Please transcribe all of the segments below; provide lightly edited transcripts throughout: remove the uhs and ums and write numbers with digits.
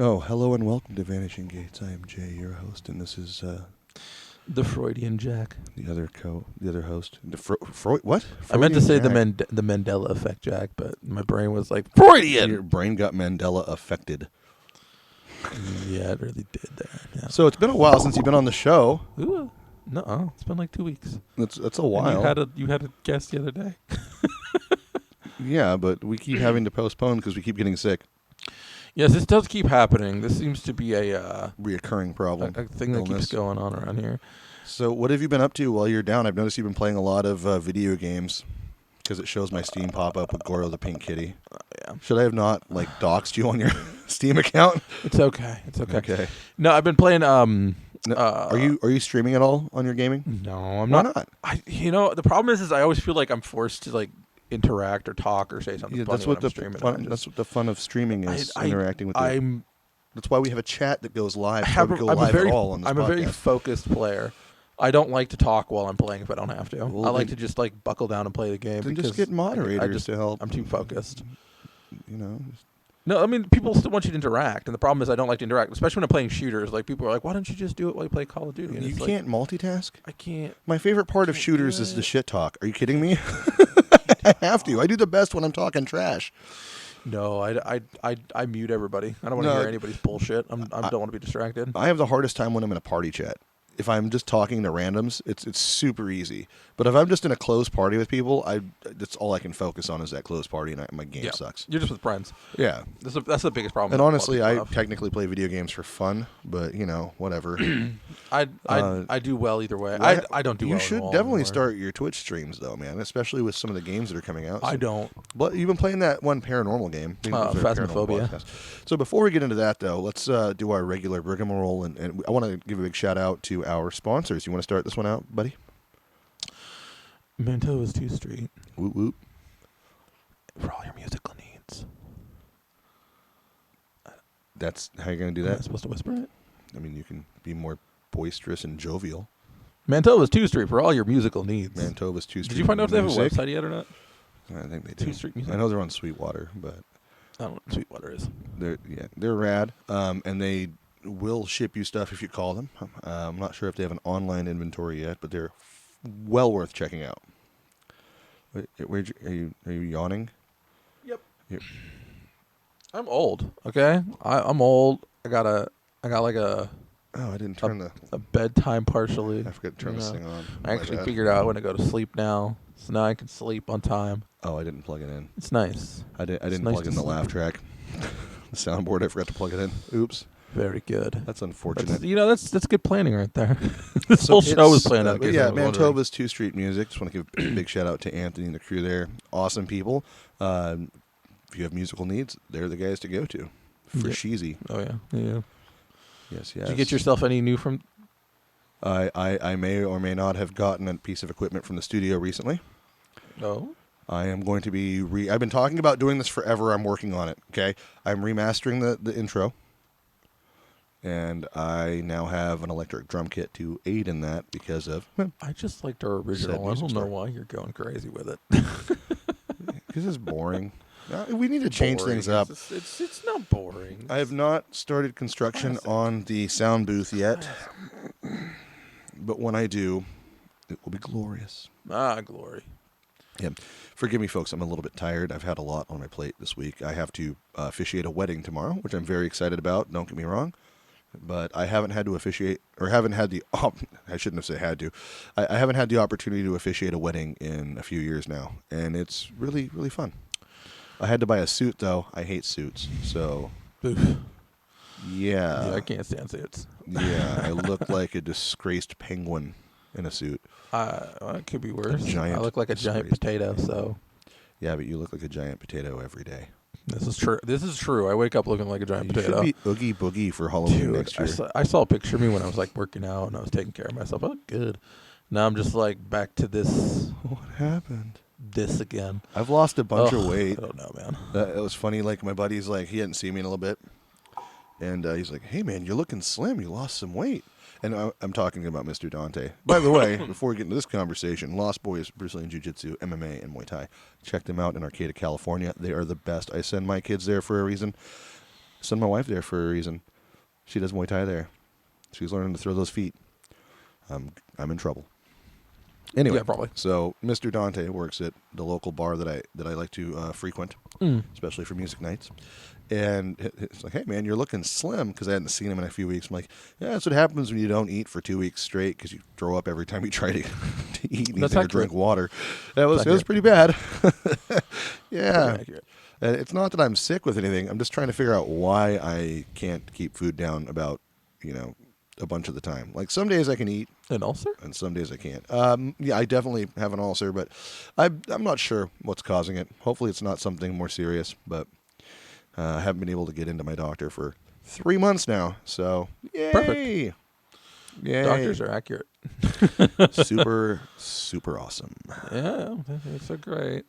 Oh, hello and welcome to Vanishing Gates. I am Jay, your host, and this is The Freudian Jack. the other host. Freud? What? I meant to say Freudian Jack. the Mandela effect, Jack, but my brain was like Freudian. Your brain got Mandela affected. Yeah, it really did there. Yeah. So it's been a while since you've been on the show. Ooh, no, it's been like 2 weeks. That's a And while. you had a guest the other day. Yeah, but we keep having to postpone because we keep getting sick. Yes, this does keep happening. This seems to be a Reoccurring problem. thing that keeps going on around here. So what have you been up to while you're down? I've noticed you've been playing a lot of video games because it shows my Steam pop up with Goro the Pink Kitty. Yeah, Should I have not doxed you on your Steam account? it's okay. It's okay. Okay. No, I've been playing. Are you streaming at all on your gaming? No, I'm Why not. not? The problem is I always feel like I'm forced to interact or talk or say something. Yeah, funny that's what when the I'm streaming. fun. That's what the fun of streaming is, interacting with. I'm That's why we have a chat that goes live. I'm live a very at all on this I'm a very podcast. focused player. I don't like to talk while I'm playing if I don't have to. Well, I like then- to just buckle down and play the game. Then because just get moderators to help. I'm too focused. You know, No, I mean people still want you to interact, and the problem is I don't like to interact, especially when I'm playing shooters. Like people are like, "Why don't you just do it while you play Call of Duty?" And you it's can't multitask. I can't. My favorite part of Can't shooters do is the it. shit talk. Are you kidding me? I have to. I do the best when I'm talking trash. No, I mute everybody. I don't want to No, hear anybody's bullshit. I don't want to be distracted. I have the hardest time when I'm in a party chat. If I'm just talking to randoms, it's super easy. But if I'm just in a closed party with people, that's all I can focus on is that closed party, and my game sucks. You're just with friends. Yeah. That's the biggest problem. And a lot of honestly, people I have. technically play video games for fun, but whatever. I do well either way. Why- I don't do well. You at should all definitely anymore. start your Twitch streams though, man. Especially with some of the games that are coming out. I don't. But you've been playing that one paranormal game. I think it was a paranormal Phasmophobia. podcast. So before we get into that though, let's do our regular rigmarole, and I want to give a big shout out to our sponsors. You want to start this one out, buddy? Manto's 2 Street Woot woot. for all your musical needs. That's how you're gonna do Am I that. supposed to whisper it? I mean, you can be more boisterous and jovial. Manto's 2 Street for all your musical needs. Manitoba's 2 Street. Did you find out if they have a Music. website yet or not? I think they do. 2 Street Music. I know they're on Sweetwater, but I don't know what Sweetwater is. they're rad. And they will ship you stuff if you call them. I'm not sure if they have an online inventory yet, but they're well worth checking out. Are you yawning? Yep. You're- I'm old. Okay, I'm old. I got like a Oh, I didn't turn bedtime partially. I forgot to turn this thing on. I actually figured out when to go to sleep now, so now I can sleep on time. Oh, I didn't plug it in. It's nice. I didn't nice plug to in the sleep. laugh track. The soundboard. I forgot to plug it in. Oops. Very good. That's unfortunate. That's good planning right there. This whole show was planned out. But yeah, Manitoba's 2 Street Music. Just want to give a big shout out to Anthony and the crew there. Awesome people. If you have musical needs, they're the guys to go to. For Yeah. Sheezy. Oh yeah. Yes. Did you get yourself any new from? I may or may not have gotten a piece of equipment from the studio recently. No. I am going to be I've been talking about doing this forever. I'm working on it. Okay. I'm remastering the intro. And I now have an electric drum kit to aid in that because of I just liked our original. I music don't know store. why you're going crazy with it. because it's boring. We need to change things up. It's not boring. I have not started construction on the sound booth yet, but when I do, it will be glorious. Glory. Yeah. Forgive me, folks. I'm a little bit tired. I've had a lot on my plate this week. I have to officiate a wedding tomorrow, which I'm very excited about. Don't get me wrong. But I haven't had to officiate, or haven't had the, I shouldn't have said had to. I haven't had the opportunity to officiate a wedding in a few years now. And it's really, really fun. I had to buy a suit, though. I hate suits. So, Oof. yeah. Yeah, I can't stand suits. Yeah, I look like a disgraced penguin in a suit. It could be worse. giant I look like a giant disgraced potato. So Yeah, but you look like a giant potato every day. this is true. This is true. I wake up looking like a giant You potato. should be Oogie Boogie for Halloween Dude, next year. I saw a picture of me when I was working out and I was taking care of myself. I look good. Now I'm just back to this What happened? again. I've lost a bunch of Ugh, weight. I don't know, man. It was funny. My buddy's he hadn't seen me in a little bit, and he's like, "Hey, man, you're looking slim. You lost some weight." And I'm talking about Mr. Dante. By the way, before we get into this conversation, Lost Boys Brazilian Jiu-Jitsu, MMA, and Muay Thai. Check them out in Arcata, California. They are the best. I send my kids there for a reason. Send my wife there for a reason. She does Muay Thai there. She's learning to throw those feet. I'm in trouble. Anyway, Yeah, probably. so Mr. Dante works at the local bar that I like to frequent, especially for music nights. And it's like, hey, man, you're looking slim, because I hadn't seen him in a few weeks. I'm like, yeah, that's what happens when you don't eat for 2 weeks straight, because you throw up every time you try to eat anything or drink water. It was pretty bad. Yeah. Pretty accurate. And it's not that I'm sick with anything. I'm just trying to figure out why I can't keep food down about, a bunch of the time. Like some days I can eat. An ulcer? And some days I can't. Yeah, I definitely have an ulcer, but I'm not sure what's causing it. Hopefully it's not something more serious, but I haven't been able to get into my doctor for 3 months now. So, yay! Perfect. Yay. Doctors are accurate. Super, super awesome. Yeah, it's so great.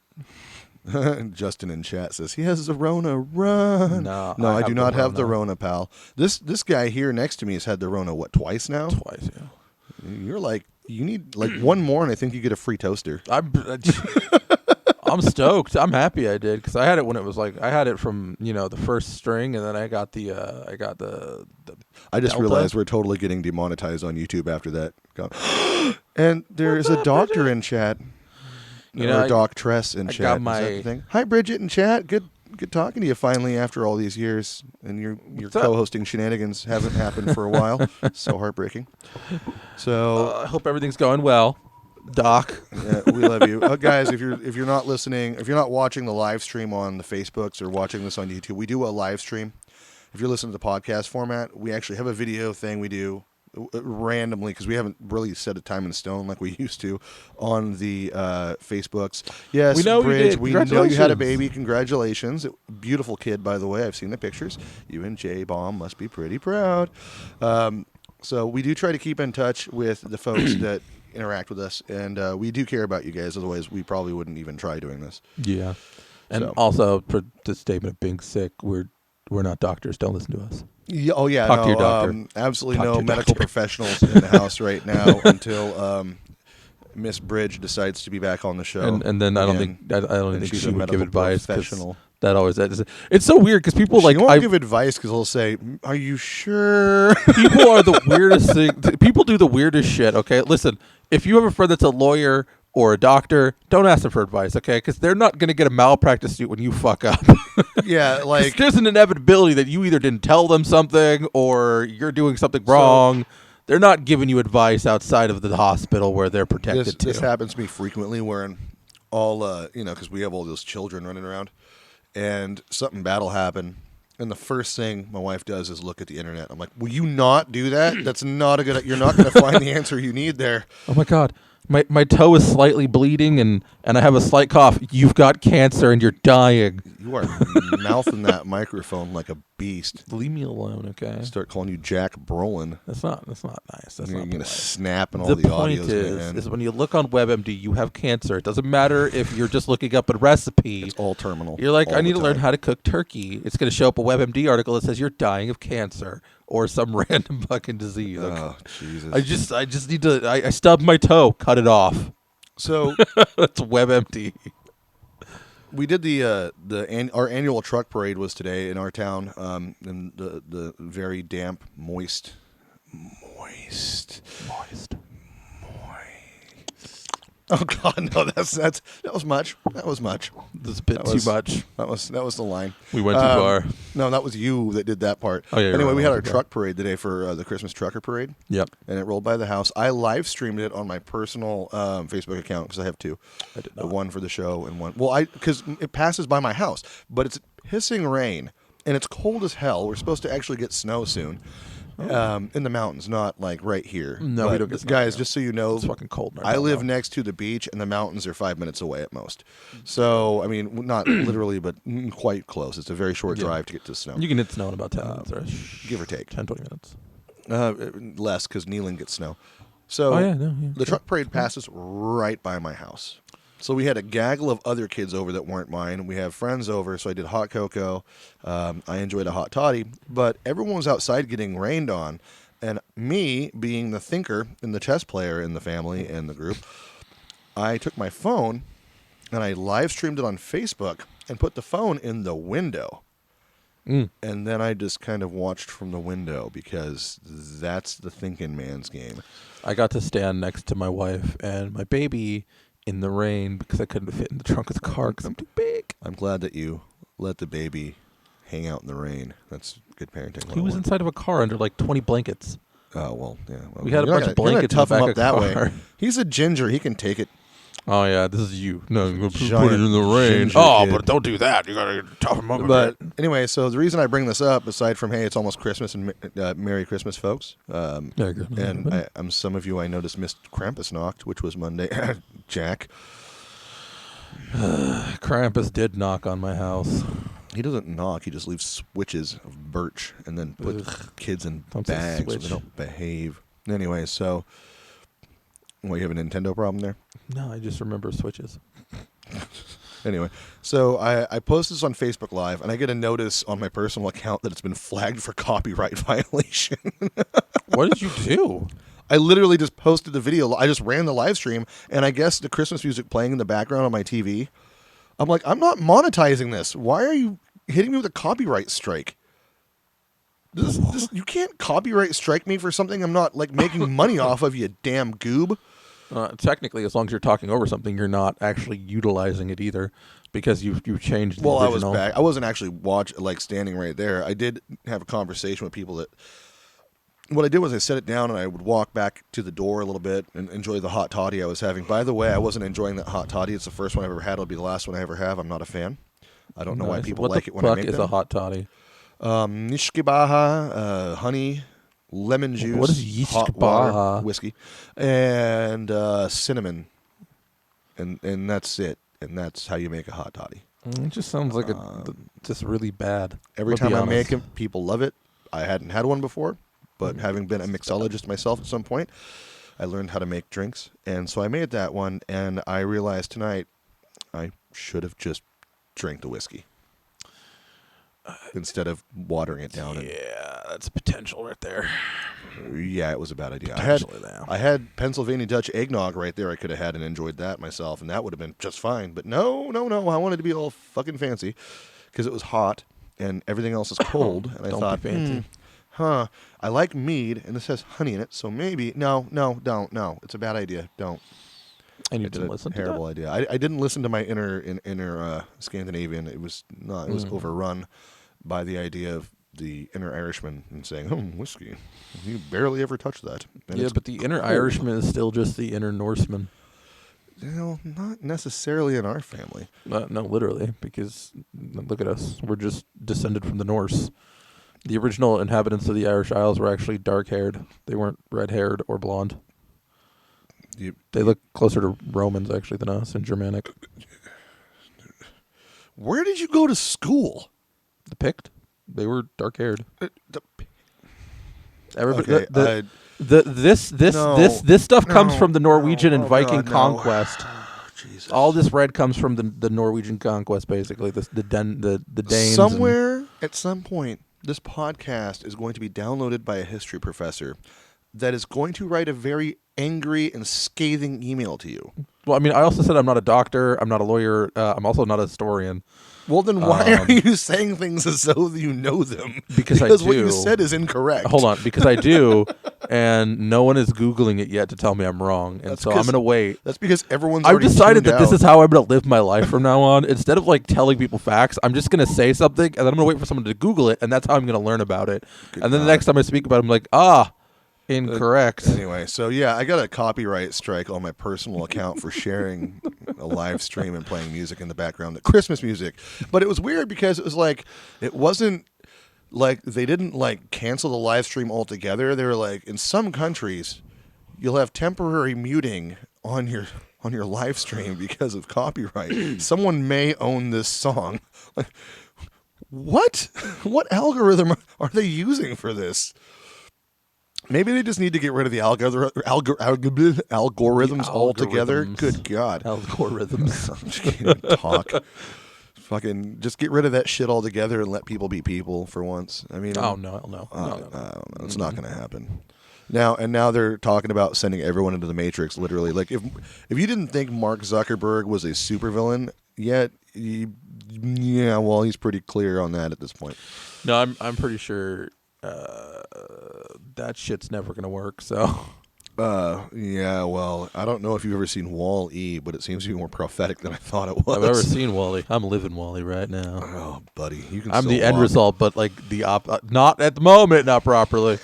Justin in chat says, he has the Rona, run. No, I do not have the Rona, pal. This guy here next to me has had the Rona, twice now? Twice, yeah. You're like, you need one more and I think you get a free toaster. I'm stoked. I'm happy I did, because I had it when it was like, I had it from, the first string, and then I got the I just Delta. realized we're totally getting demonetized on YouTube after that. And there's a doctor in chat. Or doctress in chat. Got my... Is that the thing? Hi, Bridget in chat. Good talking to you finally after all these years. And your co-hosting shenanigans haven't happened for a while. So heartbreaking. So I hope everything's going well, Doc. Yeah, we love you, guys. If you're not listening, if you're not watching the live stream on the Facebooks or watching this on YouTube, we do a live stream. If you're listening to the podcast format, we actually have a video thing we do randomly, because we haven't really set a time in stone like we used to on the Facebooks. Yes, we know Bridge, we know you had a baby. Congratulations. Beautiful kid, by the way. I've seen the pictures. You and J-Bomb must be pretty proud. So we do try to keep in touch with the folks that interact with us, and we do care about you guys. Otherwise, we probably wouldn't even try doing this. Yeah. And also, for the statement of being sick, we're not doctors. Don't listen to us. Yeah, oh yeah, Talk to your doctor. Absolutely no medical professionals in the house right now until Miss Bridge decides to be back on the show. And then I don't think she's she a would medical give advice. Professional. That always it's so weird, because people She won't give advice because they'll say, "Are you sure?" People are the weirdest thing. People do the weirdest shit. Okay, listen. If you have a friend that's a lawyer or a doctor, don't ask them for advice, okay? Because they're not going to get a malpractice suit when you fuck up. Yeah, like there's an inevitability that you either didn't tell them something or you're doing something wrong. They're not giving you advice outside of the hospital where they're protected. This happens to me frequently, where in all because we have all those children running around, and something bad will happen. And the first thing my wife does is look at the internet. I'm like, will you not do that? That's not a good... You're not going to find the answer you need there. Oh, my God. My toe is slightly bleeding, and I have a slight cough. You've got cancer, and you're dying. You are mouthing that microphone like a beast. Leave me alone, okay? Start calling you Jack Brolin. That's not nice. That's You're not going to snap and all the audio's going to end. Is when you look on WebMD, you have cancer. It doesn't matter if you're just looking up a recipe. It's all terminal. You're like, I need to learn how to cook turkey. It's going to show up a WebMD article that says you're dying of cancer or some random fucking disease. Oh, Jesus. I just need to... I stubbed my toe. Cut it off. So... That's WebMD. We did our annual truck parade was today in our town, in the very damp, moist. Oh God, no! That was much. That was much. That's a bit too much. That was the line. We went too far. No, that was you that did that part. Oh yeah. Anyway, we had our truck parade today for the Christmas trucker parade. Yep. And it rolled by the house. I live streamed it on my personal Facebook account because I have two. I did not. One for the show and one. Well, because it passes by my house, but it's pissing rain and it's cold as hell. We're supposed to actually get snow soon. In the mountains, not like right here. No, but we don't get snow. Guys, just so you know, it's fucking cold. I live next to the beach, and the mountains are 5 minutes away at most. So, I mean, not literally, but quite close. It's a very short drive to get to snow. You can hit snow in about 10 minutes, or give or take. 10, 20 minutes. Less, because Neelan gets snow. So, the truck parade passes right by my house. So we had a gaggle of other kids over that weren't mine. We have friends over, so I did hot cocoa. I enjoyed a hot toddy, but everyone was outside getting rained on. And me, being the thinker and the chess player in the family and the group, I took my phone and I live streamed it on Facebook and put the phone in the window. And then I just kind of watched from the window because that's the thinking man's game. I got to stand next to my wife and my baby in the rain because I couldn't fit in the trunk of the car because I'm too big. I'm glad that you let the baby hang out in the rain. That's good parenting. He was inside of a car under like 20 blankets. Oh, well, yeah. Well, We had a bunch of blankets in the tough him back up of that the way. car. He's a ginger. He can take it. Oh, yeah, this is you. No, you're going to put Giant it in the rain. ginger Oh, kid. but don't do that. You got to toughen him up But a bit. anyway, so the reason I bring this up, aside from, hey, it's almost Christmas and Merry Christmas, folks. And some of you I noticed missed Krampusnacht, which was Monday. Jack. Krampus did knock on my house. He doesn't knock. He just leaves switches of birch and then puts kids in Don't say bags when switch. they don't behave. Anyway, so, well, you have a Nintendo problem there? No, I just remember switches. Anyway, so I post this on Facebook Live, and I get a notice on my personal account that it's been flagged for copyright violation. What did you do? I literally just posted the video. I just ran the live stream, and I guess the Christmas music playing in the background on my TV. I'm like, I'm not monetizing this. Why are you hitting me with a copyright strike? You can't copyright strike me for something I'm not like making money off of, you damn goob. Technically, as long as you're talking over something, you're not actually utilizing it either, because you've changed the Well, original. I was back. I wasn't actually standing right there. I did have a conversation with people that. What I did was I set it down and I would walk back to the door a little bit and enjoy the hot toddy I was having. By the way, I wasn't enjoying that hot toddy. It's the first one I've ever had. It'll be the last one I ever have. I'm not a fan. I don't know why Nice. people What like the it when I fuck make is them. a hot toddy? Nishkibaha, honey, lemon juice, What is hot water, Yishkibaha? whiskey, and cinnamon, and that's it. And that's how you make a hot toddy. It just sounds like just really bad. Every Let's be time I honest. make them, people love it. I hadn't had one before, but having been a mixologist myself at some point, I learned how to make drinks. And so I made that one, and I realized tonight I should have just drank the whiskey instead of watering it down. Yeah, that's potential right there. Yeah, it was a bad idea. Potentially now. I had Pennsylvania Dutch eggnog right there. I could have had and enjoyed that myself, and that would have been just fine. But no. I wanted to be all fucking fancy because it was hot and everything else is cold. And I Don't thought, be fancy. I like mead, and this has honey in it, so maybe no. It's a bad idea. Don't. And you It's didn't a listen terrible to idea. I didn't listen to my inner Scandinavian. It was not. It was overrun by the idea of the inner Irishman and saying, whiskey. You barely ever touch that. that? And Yeah, it's but the inner cold. Irishman is still just the inner Norseman. Not necessarily in our family. No, literally, because look at us. We're just descended from the Norse. The original inhabitants of the Irish Isles were actually dark-haired. They weren't red-haired or blonde. They look closer to Romans, actually, than us in Germanic. Where did you go to school? The Pict, they were dark-haired. Everybody, Okay, this stuff comes No, from the Norwegian no, and Viking God, no. conquest. Jesus. All this red comes from the Norwegian conquest, basically. The Danes. Somewhere at some point, this podcast is going to be downloaded by a history professor that is going to write a very angry and scathing email to you. Well, I mean, I also said I'm not a doctor. I'm not a lawyer. I'm also not a historian. Well, then why are you saying things as though you know them? Because I what you do. said is incorrect. Hold on, because I do, and no one is Googling it yet to tell me I'm wrong, and That's so I'm 'cause going to wait. That's because everyone's I've already decided tuned that this out. is how I'm going to live my life from now on. Instead of like telling people facts, I'm just going to say something, and then I'm going to wait for someone to Google it, and that's how I'm going to learn about it. Good And then the God. next time I speak about it, I'm like, incorrect. Anyway, so yeah, I got a copyright strike on my personal account for sharing a live stream and playing music in the background, the Christmas music. But it was weird because it was like, it wasn't like they didn't like cancel the live stream altogether. They were like, in some countries, you'll have temporary muting on your live stream because of copyright. Someone may own this song. Like, what? What algorithm are they using for this? Maybe they just need to get rid of the algorithms altogether. algorithms. Good God. Algorithms. I'm just can't even talk. Fucking just get rid of that shit altogether and let people be people for once. I mean, Oh, no. No. I don't know. It's not going to happen. Now they're talking about sending everyone into the Matrix. Literally, like if you didn't think Mark Zuckerberg was a supervillain yet, Yeah, well, he's pretty clear on that at this point. No, I'm pretty sure that shit's never gonna work. So Yeah, well, I don't know if you've ever seen Wall-E, but it seems to be more prophetic than I thought it was. I've ever seen Wally. I'm living Wally right now. Oh, buddy, you can I'm still the end walk. result, but like not at the moment, not properly.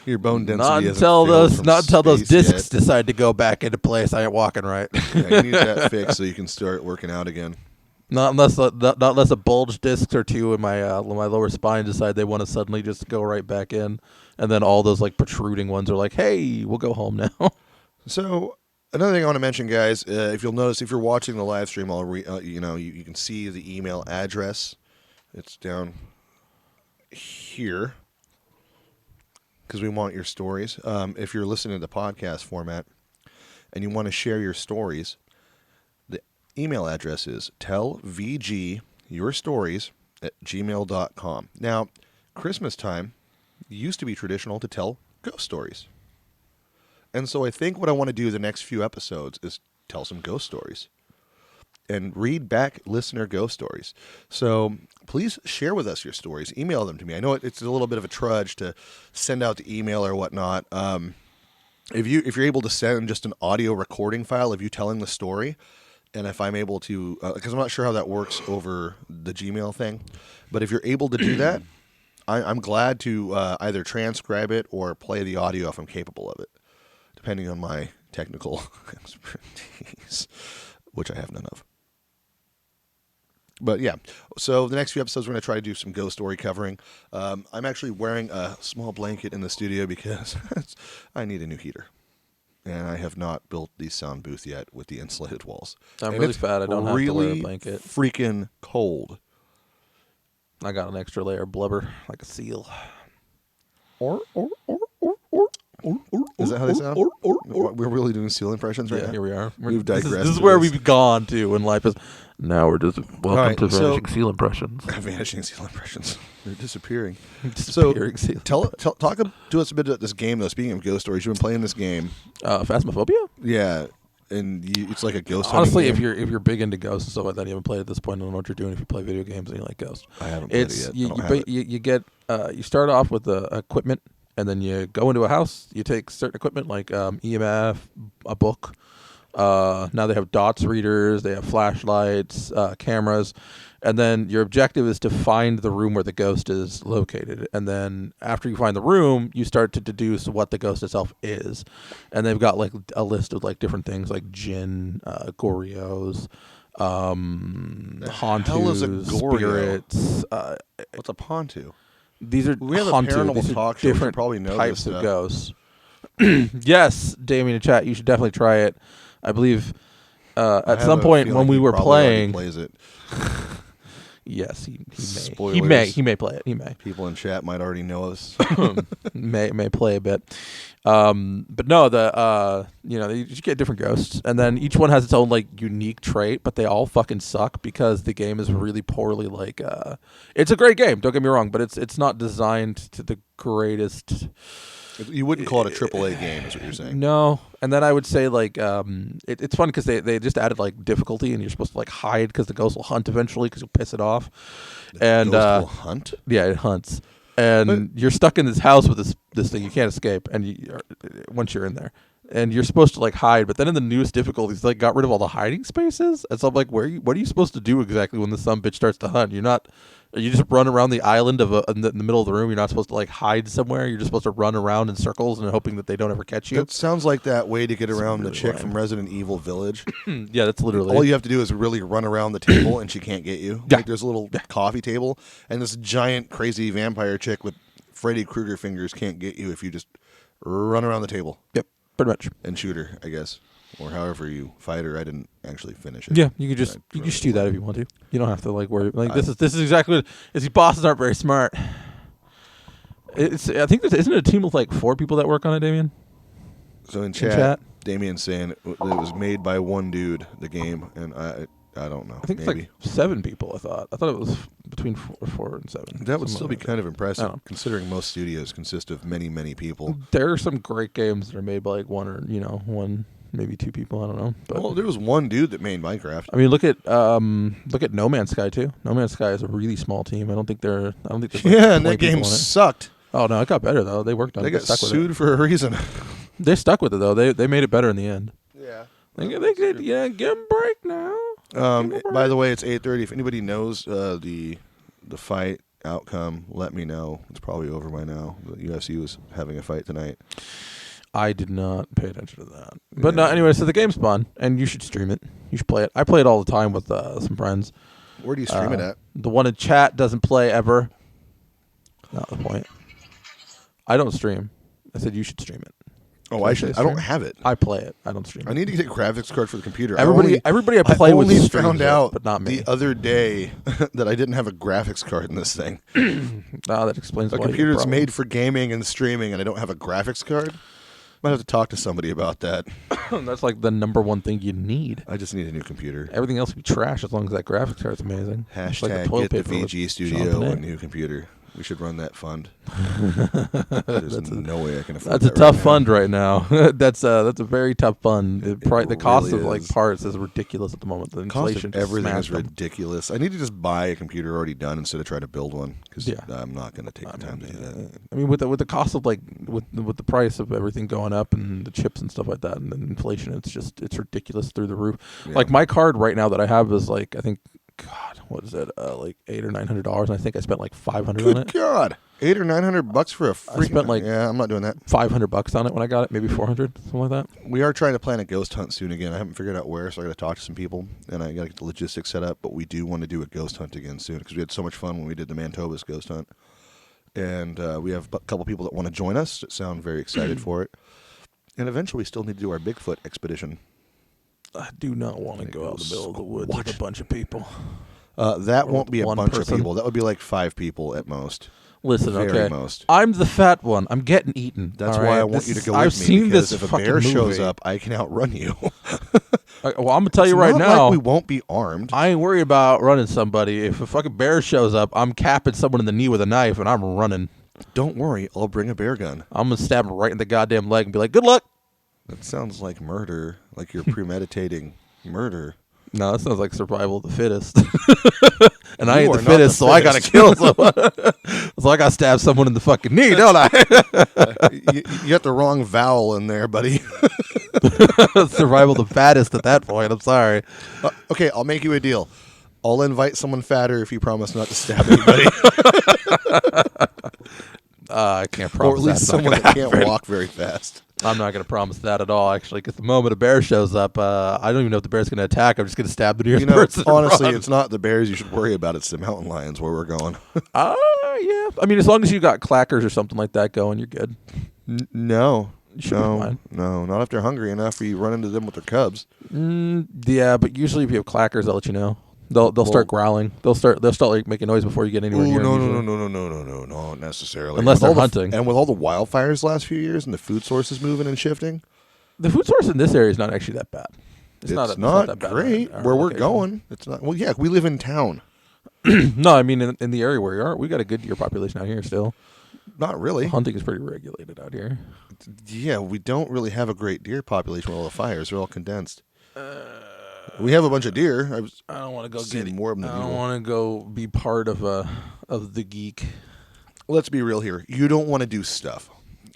Your bone density Not hasn't until failed those from not until those space discs yet. decide to go back into place. I ain't walking right. Yeah, you need that fixed so you can start working out again. Not unless a bulge disc or two in my lower spine decide they want to suddenly just go right back in, and then all those like protruding ones are like, hey, we'll go home now. So another thing I want to mention, guys, if you'll notice, if you're watching the live stream, you can see the email address. It's down here because we want your stories. If you're listening to the podcast format and you want to share your stories, the email address is tellvgyourstories@gmail.com. Now, Christmas time used to be traditional to tell ghost stories. And so I think what I want to do the next few episodes is tell some ghost stories and read back listener ghost stories. So please share with us your stories. Email them to me. I know it's a little bit of a trudge to send out the email or whatnot. If you're able to send just an audio recording file of you telling the story, and if I'm able to, because I'm not sure how that works over the Gmail thing, but if you're able to do that, I'm glad to either transcribe it or play the audio if I'm capable of it, depending on my technical expertise, which I have none of. But yeah, so the next few episodes we're going to try to do some ghost story covering. I'm actually wearing a small blanket in the studio because I need a new heater. And I have not built the sound booth yet with the insulated walls. I'm And really it's fat. I don't have to wear a blanket. Freaking cold. I got an extra layer of blubber like a seal. Is that how they sound? We're really doing seal impressions right Yeah, now? here we are. We've digressed. This is to where this. we've gone to in life. Is now we're just welcome right, to so- Vanishing Seal Impressions. Vanishing seal impressions. They're disappearing. Disappearing seal. Talk to us a bit about this game, though. Speaking of ghost stories, you've been playing this game. Phasmophobia? Yeah, and it's like a ghost Honestly, hunting if you're big into ghosts and stuff like that, you haven't played at this point. I don't know what you're doing if you play video games and you like ghosts. I haven't played it yet. I don't have it. You get you start off with the equipment, and then you go into a house. You take certain equipment like EMF, a book. Now they have dots readers, they have flashlights, cameras, and then your objective is to find the room where the ghost is located. And then after you find the room, you start to deduce what the ghost itself is. And they've got like a list of like different things like jinn, gorios, hell is a hantus, gorio? spirits. What's a pontu? These are We have a hantu. paranormal These are talk show. We should different probably know types this of stuff. ghosts. Yes, Damien in chat, you should definitely try it. I believe I at have some a point feeling when we he were probably already playing, plays it. yes, he may. Spoilers. He may play it. He may. People in chat might already know us. may play a bit. But no, you just get different ghosts, and then each one has its own like unique trait, but they all fucking suck because the game is really poorly like. It's a great game, don't get me wrong, but it's not designed to the greatest. You wouldn't call it a AAA game, is what you're saying. No, and then I would say like it's fun because they just added like difficulty, and you're supposed to like hide because the ghost will hunt eventually because you'll piss it off. And Ghost will hunt? yeah, it hunts, and you're stuck in this house with this thing you can't escape, and once you're in there, and you're supposed to like hide, but then in the newest difficulties, like got rid of all the hiding spaces, and so I'm like, what are you supposed to do exactly when the sumbitch starts to hunt? You just run around the island in the middle of the room. You're not supposed to like hide somewhere. You're just supposed to run around in circles and hoping that they don't ever catch you. That sounds like that way to get around the really chick lame. from Resident Evil Village. Yeah, that's literally All it. you have to do is really run around the table and she can't get you. Yeah. Like there's a little coffee table and this giant crazy vampire chick with Freddy Krueger fingers can't get you if you just run around the table Yep, pretty much. and shoot her, I guess. Or however you fight her. I didn't actually finish it. Yeah, you can just I do that if you want to. You don't have to like worry. Like this is exactly what these bosses aren't very smart. I think isn't it a team of like 4 people that work on it, Damien? So in chat? chat, Damien's saying it was made by one dude, the game, and I don't know. I think maybe. it's like 7 people. I thought it was between 4 and 7. That would something still be like kind of I impressive, don't know. considering most studios consist of many, many people. There are some great games that are made by like one maybe 2 people. I don't know. But Well, there was one dude that made Minecraft. I mean, look at No Man's Sky too. No Man's Sky is a really small team. I don't think there's like Yeah, and 20 that game people in it. sucked. Oh no, it got better though. They worked on They it. got Stuck with sued for a reason. it. They stuck with it though. They made it better in the end. Yeah. They did. Yeah, give them a break now. By the way, it's 8:30. If anybody knows the fight outcome, let me know. It's probably over by now. The UFC was having a fight tonight. I did not pay attention to that. But no, anyway, so the game's fun, and you should stream it. You should play it. I play it all the time with some friends. Where do you stream it at? The one in chat doesn't play ever. Not the point. I don't stream. I said you should stream it. Oh, I should. I don't have it. I play it. I don't stream it. I need to get a graphics card for the computer. Everybody I play with only streams found it, out but not me. the other day that I didn't have a graphics card in this thing. That explains The why. computer's made for gaming and streaming, and I don't have a graphics card. Might have to talk to somebody about that. That's like the number one thing you need. I just need a new computer. Everything else will be trash as long as that graphics card's amazing. It's like Hashtag toilet get the paper with VG Studio a champagne. new computer. We should run that fund. There's no way I can afford That's a that tough right fund right now. that's a very tough fund. The cost really of like is. parts is ridiculous at the moment. The now. Cost inflation of just everything is smashed them. ridiculous. I need to just buy a computer already done instead of try to build one because Yeah. I'm not going to take the time to do that. I mean, with the cost of like with the price of everything going up and the chips and stuff like that, and then inflation, it's ridiculous through the roof. Yeah. Like my card right now that I have is like I think, God, what is it? Like $800 or $900, and I think I spent like $500 on Good it. God, $800 or $900 for a freaking. spent, like- yeah, I'm not doing that. $500 on it when I got it, maybe 400, something like that. We are trying to plan a ghost hunt soon again. I haven't figured out where, so I got to talk to some people and I got to get the logistics set up. But we do want to do a ghost hunt again soon because we had so much fun when we did the Manitoba's ghost hunt, and we have a couple people that want to join us. That sound very excited for it. And eventually, we still need to do our Bigfoot expedition. I do not want to go out in the middle of the woods with a bunch of people. That Or won't be a one bunch person. of people. That would be like 5 people at most. Listen, Very okay. most. I'm the fat one. I'm getting eaten. That's all why right? I want you to go with I've me. seen Because this if a bear fucking shows movie. up, I can outrun you. Well, I'm gonna tell you It's right not now. like we won't be armed. I ain't worried about running somebody. If a fucking bear shows up, I'm capping someone in the knee with a knife and I'm running. Don't worry, I'll bring a bear gun. I'm gonna stab him right in the goddamn leg and be like, "Good luck." That sounds like murder, like you're premeditating murder. No, that sounds like survival of the fittest. And I You ain't are the not fittest, the so I gotta fittest. kill someone. So I gotta stab someone in the fucking knee, don't I? You got the wrong vowel in there, buddy. Survival of the fattest at that point. I'm sorry. Okay, I'll make you a deal. I'll invite someone fatter if you promise not to stab anybody. I can't promise Or at least that's not someone gonna that can't happen. walk very fast. I'm not going to promise that at all, actually, because the moment a bear shows up, I don't even know if the bear's going to attack. I'm just going to stab the nearest You know, person. and honestly, run. it's not the bears you should worry about. It's the mountain lions where we're going. Yeah. I mean, as long as you got clackers or something like that going, you're good. No. You should be fine. No, not if they're hungry enough or you run into them with their cubs. Yeah, but usually if you have clackers, they'll let you know. They'll start growling. They'll start like making noise before you get anywhere near them. usually. No, not necessarily. Unless With they're all the- hunting. And with all the wildfires last few years and the food sources moving and shifting, The food source in this area is not actually that bad. it's not not that bad great. our Where we're location. going, it's not. Well, yeah, we live in town. No, I mean in the area where you are, we got a good deer population out here still. Not really. Hunting is pretty regulated out here. Yeah, we don't really have a great deer population with all the fires. They're all condensed. We have a bunch of deer. I don't want to go Seen get more of them I than don't you will. want to go be part of the geek. Let's be real here. You don't want to do stuff.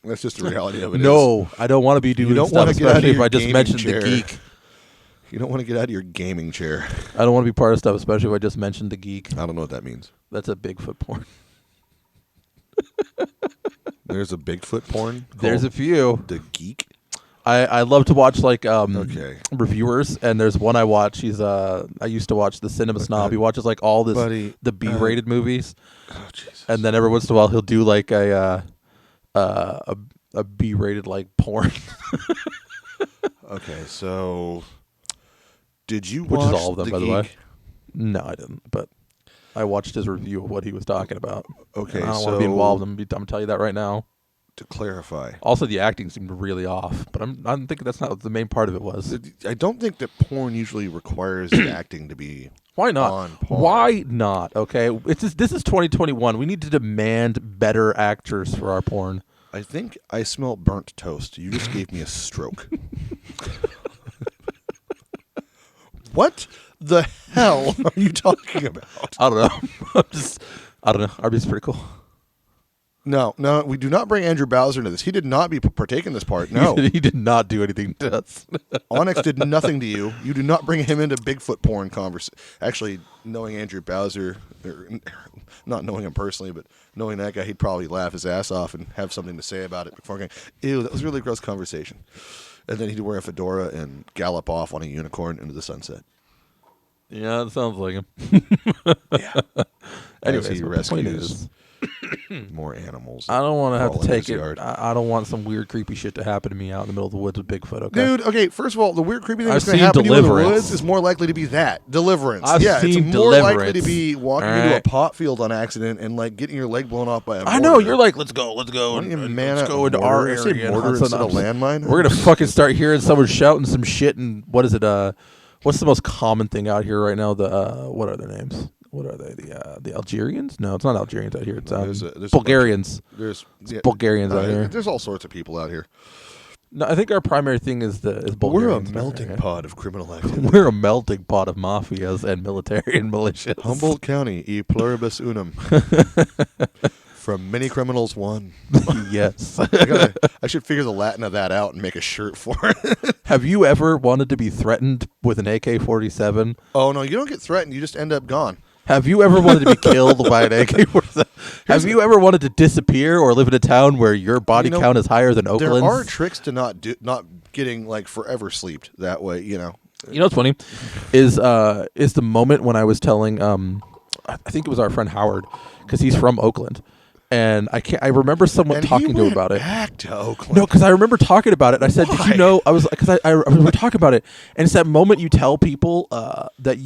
That's just the reality of it. No, I don't want to be doing don't stuff, wanna get out of especially if your I just gaming mentioned chair. the geek. You don't want to get out of your gaming chair. I don't want to be part of stuff, especially if I just mentioned the geek. I don't know what that means. That's a Bigfoot porn. There's a Bigfoot porn. There's a called few. The Geek. I love to watch like Okay. reviewers, and there's one I watch. I used to watch the Cinema Snob. He watches like all this Buddy, the B-rated movies, Oh, Jesus. and then every once in a while he'll do like a B-rated like porn, Okay, so did you which watch is all of them, The by the Geek? way. No, I didn't, but I watched his review of what he was talking about. Okay, I don't so want to be involved. I'm gonna tell you that right now. to clarify, Also, the acting seemed really off, but I'm thinking that's not what the main part of it was. I don't think that porn usually requires the acting to be Why not? on par. Why not? Okay, this is 2021. We need to demand better actors for our porn. I think I smell burnt toast. You just gave me a stroke. What the hell are you talking about? I don't know. I don't know. Arby's pretty cool. No, we do not bring Andrew Bowser into this. He did not partake in this part. No. He did not do anything to us. Onyx did nothing to you. You do not bring him into Bigfoot porn conversation. Actually, knowing Andrew Bowser, not knowing him personally, but knowing that guy, he'd probably laugh his ass off and have something to say about it before going, ew, that was a really gross conversation. And then he'd wear a fedora and gallop off on a unicorn into the sunset. Yeah, it sounds like him. Yeah. Anyways, As he what the point rescues is, more animals. I don't want to have to crawl in take his it. yard. I don't want some weird, creepy shit to happen to me out in the middle of the woods with Bigfoot. Okay, Dude, okay, first of all, the weird, creepy thing I've that's going to seen happen to you in the Deliverance. woods is more likely to be that. Deliverance. I've yeah, seen it's more likely to Deliverance. be walking All into a right. pot field on accident and, like, getting your leg blown off by a mortar. I know you're like, let's go, Why don't you and man let's up go into mortar? our I say area. and mortar hunt instead some- of landmine. We're gonna fucking start hearing someone shouting some shit. And what is it? What's the most common thing out here right now? What are their names? What are they? The Algerians? No, it's not Algerians out here. It's There's a Bulgarians. There's Bulgarians out here. There's all sorts of people out here. No, I think our primary thing is We're a Bulgarians. melting pot of criminal activity. We're a melting pot of mafias and military and militias. Humboldt County, e pluribus unum. From many criminals, one. Yes. I should figure the Latin of that out and make a shirt for it. Have you ever wanted to be threatened with an AK-47? Oh, no, you don't get threatened. You just end up gone. Have you ever wanted to be killed by an AK-47? Have you ever wanted to disappear or live in a town where your body count is higher than Oakland's? There are tricks to not getting, like, forever sleeped that way, you know. You know what's funny is the moment when I was telling I think it was our friend Howard, because he's from Oakland, and I remember someone And talking he to him went about it. back to Oakland. No, because I remember talking about it. And I said, "Did Why? you know?" I was because I remember talking about it, and it's that moment you tell people that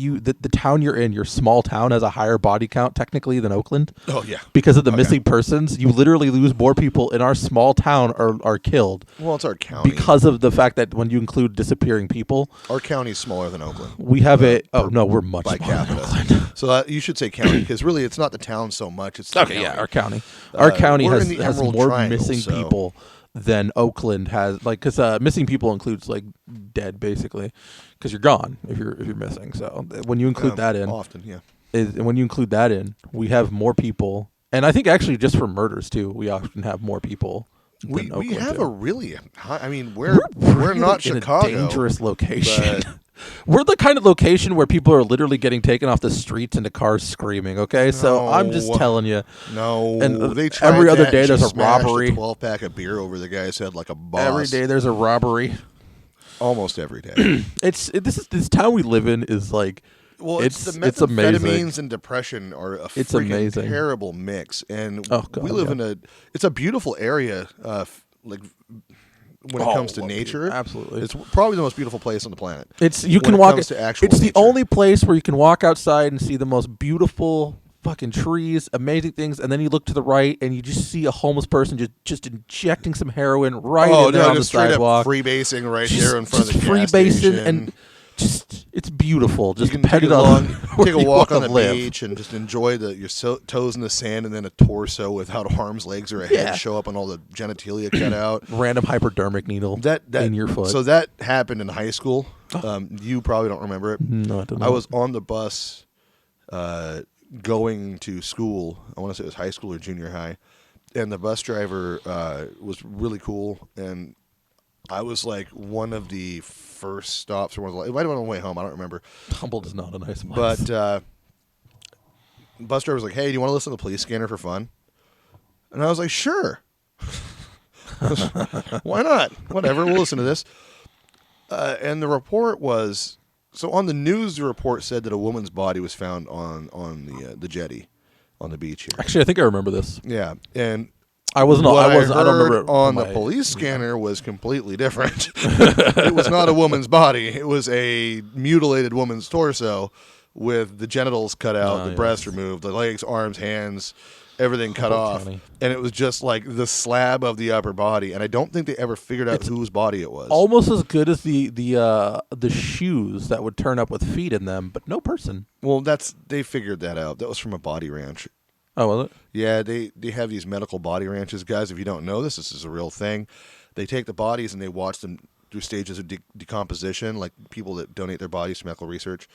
the town you're in, your small town, has a higher body count technically than Oakland. Oh, yeah. Because of the missing persons, you literally lose more people in our small town are killed Well, it's our county. because of the fact that when you include disappearing people, Our county's smaller than Oakland. we have it. Oh no, we're much by smaller than capita. Oakland. So you should say county, because really it's not the town so much. It's the Okay, county. yeah, our county. Our county we're has in the has Emerald more Triangle, missing so- people than Oakland has. Like, because missing people includes like dead, basically, because you're gone if you're missing. So when you include that in, often, yeah. when you include that in, we have more people, and I think actually just for murders too, we often have more people. We than Oakland have do. a really high, I mean, we're not in Chicago. a dangerous location. but- We're the kind of location where people are literally getting taken off the streets into cars screaming. Okay, so I'm just No. telling you. No, And they tried every other that, day and there's she a smashed robbery. 12-pack of beer over the guy's head like a boss. Every day there's a robbery. Almost every day. This town we live in is like Well, it's the amazing. methamphetamines and depression are a It's freaking amazing. terrible mix, and Oh, God, we live yeah. in it's a beautiful area, like when it comes to nature. absolutely. It's probably the most beautiful place on the planet. It's you when can it walk. comes to actual It's the nature. only place where you can walk outside and see the most beautiful fucking trees, amazing things, and then you look to the right and you just see a homeless person just injecting some heroin right in there on the just straight sidewalk. up freebasing right Just- there in front of just the gas freebasing station. and just it's beautiful. you Just can depending take a, on where take a you walk on wanna the live. beach and just enjoy your toes in the sand, and then a torso without arms, legs, or a head Yeah. show up and all the genitalia cut out. Random hypodermic needle That in your foot. So that happened in high school. You probably don't remember it. No, I don't know. I was on the bus going to school. I want to say it was high school or junior high. And the bus driver was really cool. And I was like one of the first stops. It might have been on the way home. I don't remember. Humboldt is not a nice place. But bus driver was like, hey, do you want to listen to the police scanner for fun? And I was like, sure. Why not? Whatever. We'll listen to this. And the report was... So on the news, the report said that a woman's body was found on the jetty on the beach here. Actually, I think I remember this. Yeah, and I wasn't. what I wasn't. I don't heard remember on my- the police scanner was completely different. It was not a woman's body; it was a mutilated woman's torso with the genitals cut out, Oh, the yes. breasts removed, the legs, arms, hands, everything cut Humboldt off, County. and it was just like the slab of the upper body. And I don't think they ever figured out whose body it was. Almost as good as the shoes that would turn up with feet in them, but no person. Well, they figured that out. That was from a body ranch. Oh, was it? Yeah, they have these medical body ranches. Guys, if you don't know this is a real thing. They take the bodies and they watch them through stages of decomposition, like people that donate their bodies to medical research.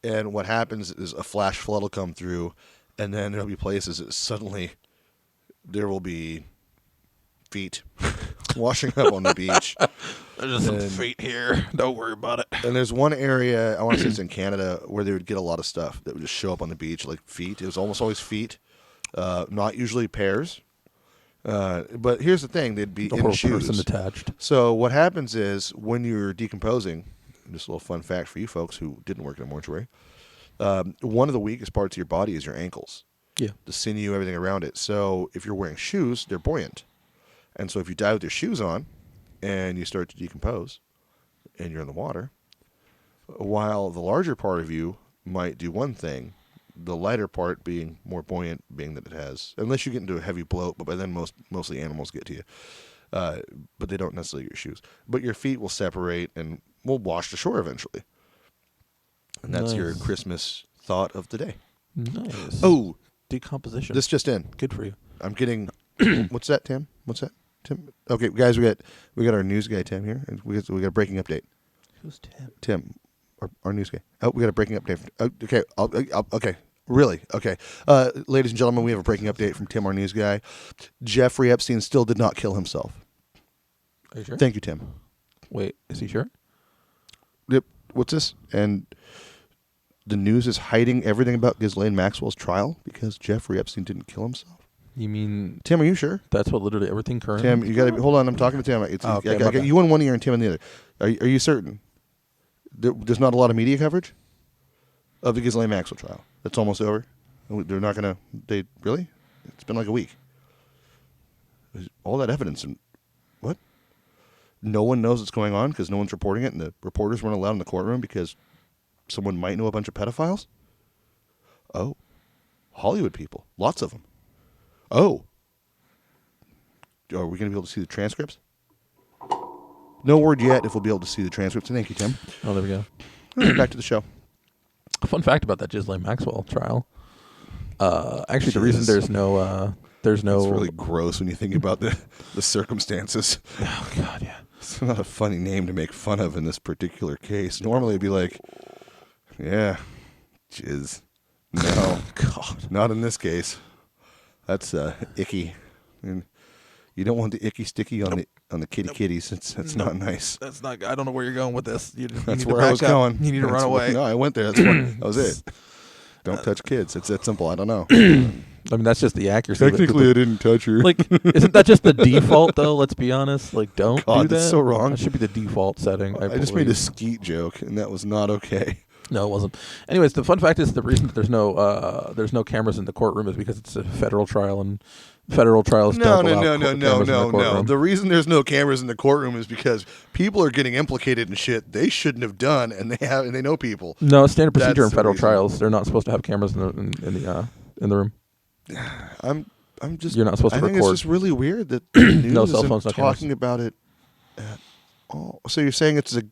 And what happens is a flash flood will come through, and then there'll be places that suddenly there will be feet washing up on the beach. There's just some feet here. Don't worry about it. And there's one area, I want to say it's in Canada, where they would get a lot of stuff that would just show up on the beach, like feet. It was almost always feet, not usually pairs. But here's the thing, they'd be The in whole shoes. person attached. So what happens is when you're decomposing, just a little fun fact for you folks who didn't work in a mortuary, one of the weakest parts of your body is your ankles. Yeah. The sinew, everything around it. So if you're wearing shoes, they're buoyant. And so if you die with your shoes on and you start to decompose and you're in the water, while the larger part of you might do one thing, the lighter part being more buoyant, being that it has, unless you get into a heavy bloat, but by then mostly animals get to you. But they don't necessarily get your shoes. But your feet will separate and will wash to shore eventually. And that's your Nice. Christmas thought of the day. Nice. Oh, Decomposition. this just in. Good for you. I'm getting. What's that, Tim? What's that, Tim? Okay, guys, we got our news guy Tim here, and we got a breaking update. Who's Tim? Tim, our news guy. Oh, we got a breaking update. Okay, okay, really? Okay, ladies and gentlemen, we have a breaking update from Tim, our news guy. Jeffrey Epstein still did not kill himself. Are you sure? Thank you, Tim. Wait, is he sure? Yep. What's this? And the news is hiding everything about Ghislaine Maxwell's trial because Jeffrey Epstein didn't kill himself. You mean Tim, are you sure? that's what literally everything currently? Tim, you got to hold on. I'm talking to Tim. I got you in one ear and Tim in the other. Are you certain? There's not a lot of media coverage of the Ghislaine Maxwell trial. That's almost over. They're not going to. They really? It's been like a week. There's all that evidence and what? No one knows what's going on because no one's reporting it, and the reporters weren't allowed in the courtroom because someone might know a bunch of pedophiles. Oh, Hollywood people, lots of them. Oh, are we going to be able to see the transcripts? No word yet if we'll be able to see the transcripts. Thank you, Tim. Oh, there we go. Back to the show. A fun fact about that Ghislaine Maxwell trial. Actually, the reason there's no It's really gross when you think about the circumstances. Oh God, yeah. It's not a funny name to make fun of in this particular case. Normally it'd be like, yeah, jizz. No, God, not in this case. That's icky. And you don't want the icky sticky on the kitties. That's not nice. that's not. I don't know where you're going with this. You That's need to where I was back up. going. You need to run away. No, I went there. That was it. Don't touch kids. It's that simple. I don't know. I mean, that's just the accuracy. Technically, I didn't touch her. Like, isn't that just the default though? Let's be honest. Like, don't God, do that. that's so wrong. That should be the default setting. I just made a skeet joke, and that was not okay. No, it wasn't. Anyways, the fun fact is the reason that there's no cameras in the courtroom is because it's a federal trial, and federal trials don't allow cameras in the courtroom. The reason there's no cameras in the courtroom is because people are getting implicated in shit they shouldn't have done, and they know people. No, standard procedure in That's the federal reason. trials. They're not supposed to have cameras in the room. I'm just. You're not supposed to I think record. it's just really weird that the news No cell isn't phones, no talking cameras. about it at all. So you're saying it's a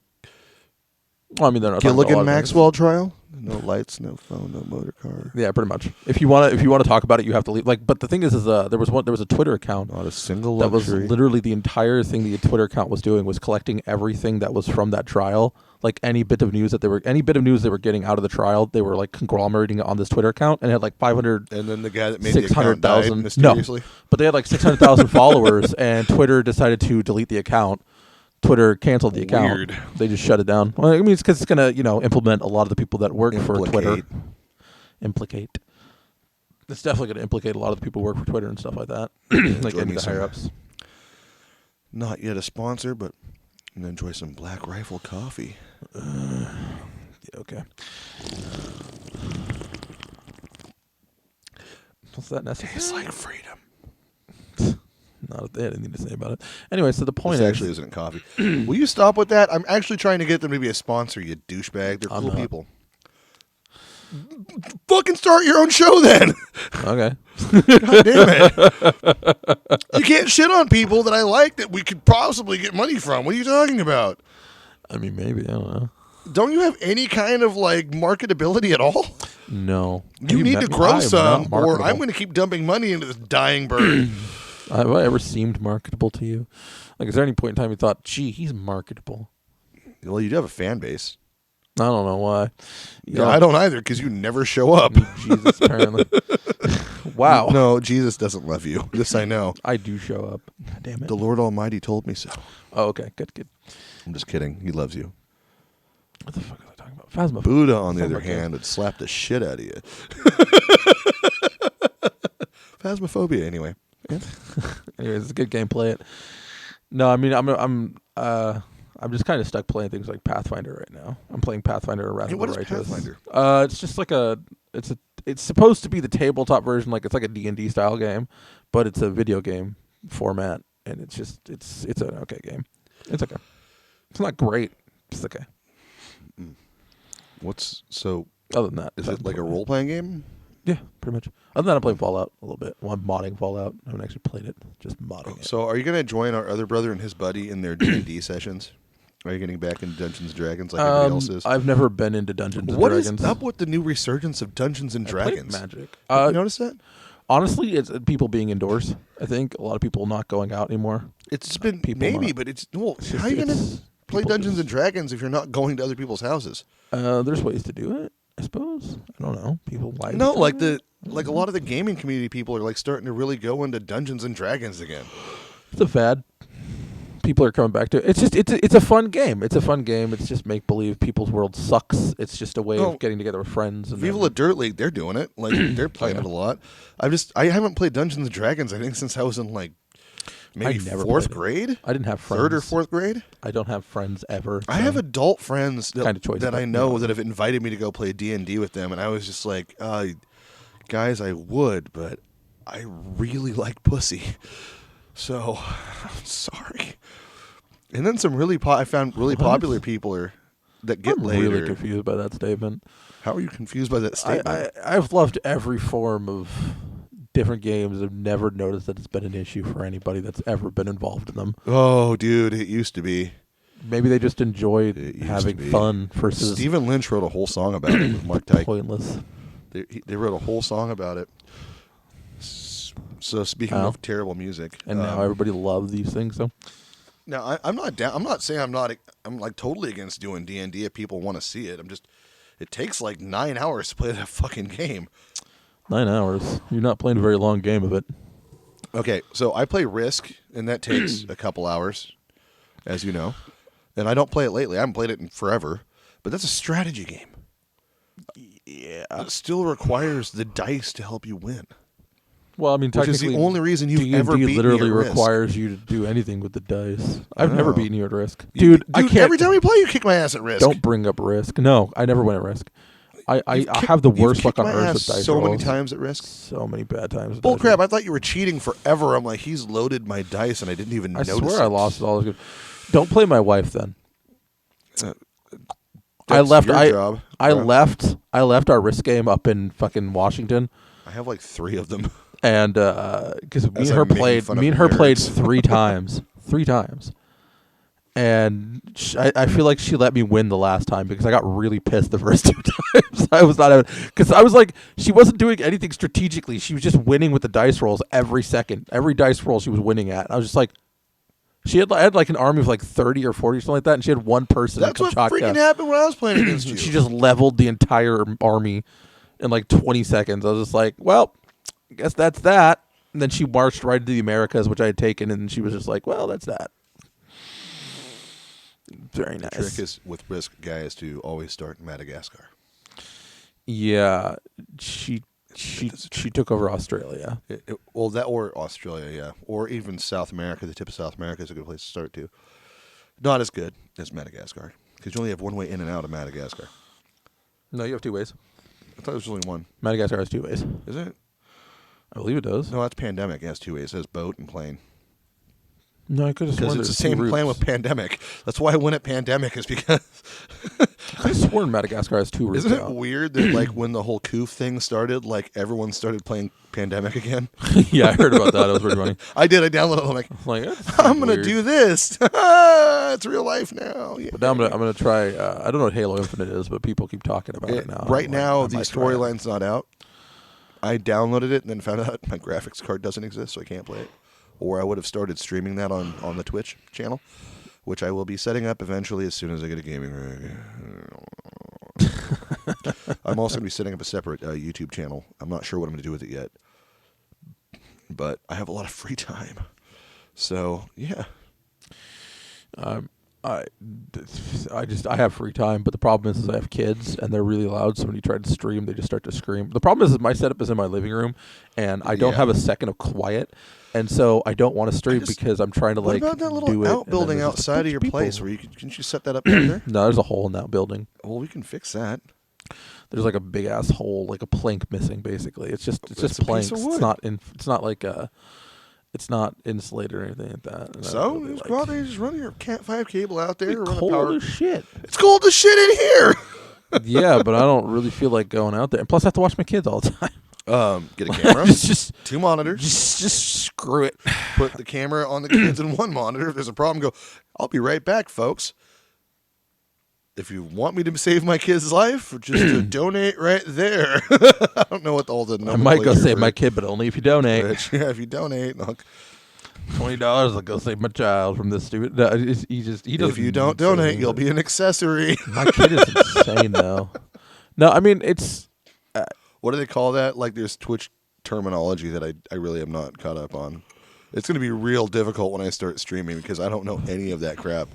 Well, I mean, they're not talking about a lot Gilligan of things. Maxwell trial? No lights, no phone, no motor car. Yeah, pretty much. If you want to talk about it, you have to leave. Like, but the thing is there was a Twitter account Not a single that was luxury. literally the entire thing the Twitter account was doing was collecting everything that was from that trial. Like any bit of news they were getting out of the trial, they were like conglomerating it on this Twitter account, and it had like 500. And then the guy that made the account 600,000 died mysteriously. But they had like 600,000 followers, and Twitter decided to delete the account. Twitter canceled the account. Weird. They just shut it down. Well, I mean, it's because it's gonna implement a lot of the people that work for Twitter. Implicate. It's definitely going to implicate a lot of the people who work for Twitter and stuff like that, like Enjoy any me of the higher some. ups. Not yet a sponsor, but I'm gonna enjoy some Black Rifle coffee. Yeah, okay. Was that necessary? It's like freedom. Not they had anything to say about it. Anyway, so the point This is, actually isn't coffee. Will you stop with that? I'm actually trying to get them to be a sponsor, you douchebag. They're I'm cool not. people. Fucking start your own show then. okay. God damn it. You can't shit on people that I like that we could possibly get money from. What are you talking about? I mean, maybe I don't know. Don't you have any kind of like marketability at all? No, You need to grow some, or I'm going to keep dumping money into this dying bird. Have I ever seemed marketable to you? Like, is there any point in time you thought, gee, he's marketable? Well, you do have a fan base. I don't know why. Yeah, I don't either because you never show up. Need Jesus, apparently. Wow. No, Jesus doesn't love you. This I know. I do show up. God damn it. The Lord Almighty told me so. Oh, okay. Good. I'm just kidding. He loves you. What the fuck was I talking about? Phasmophobia. Buddha, on the other hand, would slap the shit out of you. Phasmophobia, anyway. Yeah. Anyways, it's a good game. Play it. No, I mean, I'm just kind of stuck playing things like Pathfinder right now. I'm playing Pathfinder Wrath of the Righteous. What is Pathfinder? It's just like it's supposed to be the tabletop version, like it's like a D&D style game, but it's a video game format, and it's an okay game. It's okay. It's not great. It's okay. Other than that, is it like a role playing game? Yeah, pretty much. Other than that, I'm playing Fallout a little bit. Well, I'm modding Fallout. I haven't actually played it. Just modding it. So, are you going to join our other brother and his buddy in their D&D sessions? Are you getting back into Dungeons and Dragons like everybody else is? I've never been into Dungeons and Dragons. What is up with the new resurgence of Dungeons and Dragons? Magic. Have you noticed that? Honestly, it's people being indoors. I think a lot of people not going out anymore. It's been but it's how are you going to play Dungeons and Dragons if you're not going to other people's houses? There's ways to do it, I suppose. I don't know. People like like a lot of the gaming community people are like starting to really go into Dungeons and Dragons again. It's a fad. People are coming back to it. It's a fun game. It's a fun game. It's just make believe. People's world sucks. It's just a way of getting together with friends. And Viva La Dirt League, they're doing it. Like they're playing it a lot. I haven't played Dungeons and Dragons. I think since I was in like maybe fourth grade. I didn't have friends. Third or fourth grade. I don't have friends ever. I have adult friends that I know that have invited me to go play D&D with them, and I was just like, guys, I would, but I really like pussy, so I'm sorry. And then some I found really popular people that get laid. I'm really confused by that statement. How are you confused by that statement? I've loved every form of different games. I've never noticed that it's been an issue for anybody that's ever been involved in them. Oh, dude, it used to be. Maybe they just enjoyed having fun versus... Stephen Lynch wrote a whole song about it with Mark Tyke. Pointless. They wrote a whole song about it. So speaking of terrible music... And now everybody loves these things, so... Now, I'm not down. I'm not saying I'm like totally against doing D&D if people want to see it. It takes like 9 hours to play that fucking game. 9 hours? You're not playing a very long game of it. Okay, so I play Risk, and that takes a couple hours, as you know. And I don't play it lately. I haven't played it in forever. But that's a strategy game. Yeah. It still requires the dice to help you win. Well, I mean, technically, which is the only reason you've ever beaten me literally at Risk. requires you to do anything with the dice. I've never beaten you at Risk. Dude, I can't. Every time we play, you kick my ass at Risk. Don't bring up Risk. No, I never win at Risk. I have the worst luck on earth with dice so rolls. many times at Risk. So many bad times. Bull crap! I thought you were cheating forever. I'm like, he's loaded my dice, and I didn't even notice. I swear I lost it all. Don't play my wife then. I left. I left our Risk game up in fucking Washington. I have like 3 of them. And because me and her played 3 times. 3 times. And I feel like she let me win the last time because I got really pissed the first 2 times. I was not because I was like, she wasn't doing anything strategically. She was just winning with the dice rolls every second. Every dice roll she was winning at. I was just like, she had like an army of like 30 or 40 or something like that, and she had one person. That's what freaking happened when I was playing against you. She just leveled the entire army in like 20 seconds. I was just like, well, I guess that's that. And then she marched right into the Americas, which I had taken, and she was just like, well, that's that. Very nice. The trick is with Risk, guys, to always start in Madagascar. Yeah, she took over Australia. Or Australia, yeah. Or even South America. The tip of South America is a good place to start, too. Not as good as Madagascar, because you only have one way in and out of Madagascar. No, you have 2 ways. I thought there was only one. Madagascar has 2 ways. Is it? I believe it does. No, that's Pandemic. It has 2 ways. It has boat and plane. No, I could have sworn because it's the same plan with Pandemic. That's why I win at Pandemic is because I could have sworn Madagascar has 2 routes. Isn't it weird that like when the whole Coof thing started, like everyone started playing Pandemic again? Yeah, I heard about that. It was pretty funny. I did. I downloaded it. I'm like I'm gonna do this. It's real life now. Yeah. But now I'm gonna try. I don't know what Halo Infinite is, but people keep talking about it now. Right now, the storyline's not out. I downloaded it and then found out my graphics card doesn't exist, so I can't play it. or I would have started streaming that on the Twitch channel, which I will be setting up eventually as soon as I get a gaming rig. I'm also going to be setting up a separate YouTube channel. I'm not sure what I'm going to do with it yet, but I have a lot of free time. So, yeah. I have free time, but the problem is I have kids and they're really loud. So when you try to stream, they just start to scream. The problem is my setup is in my living room, and I don't have a second of quiet, and so I don't want to stream because I'm trying to what like about that little do it. outbuilding outside of your place? Where couldn't you set that up down there? No, there's a hole in that building. Well, we can fix that. There's like a big ass hole, like a plank missing. Basically, it's just planks. It's not like it's not insulated or anything like that. So just go out there and just run your Cat 5 cable out there. It's cold as shit. It's cold as shit in here. Yeah, but I don't really feel like going out there. And plus, I have to watch my kids all the time. Get a camera. just 2 monitors. Just screw it. Put the camera on the kids in 1 monitor. If there's a problem, go. I'll be right back, folks. If you want me to save my kid's life, just to donate right there. I don't know what all the numbers. I might go save my kid, but only if you donate. Yeah, if you donate, $20, I'll go save my child from this stupid. No, he doesn't. If you don't donate, you'll be an accessory. My kid is insane, though. No, I mean it's. What do they call that? Like there's Twitch terminology that I really am not caught up on. It's going to be real difficult when I start streaming because I don't know any of that crap.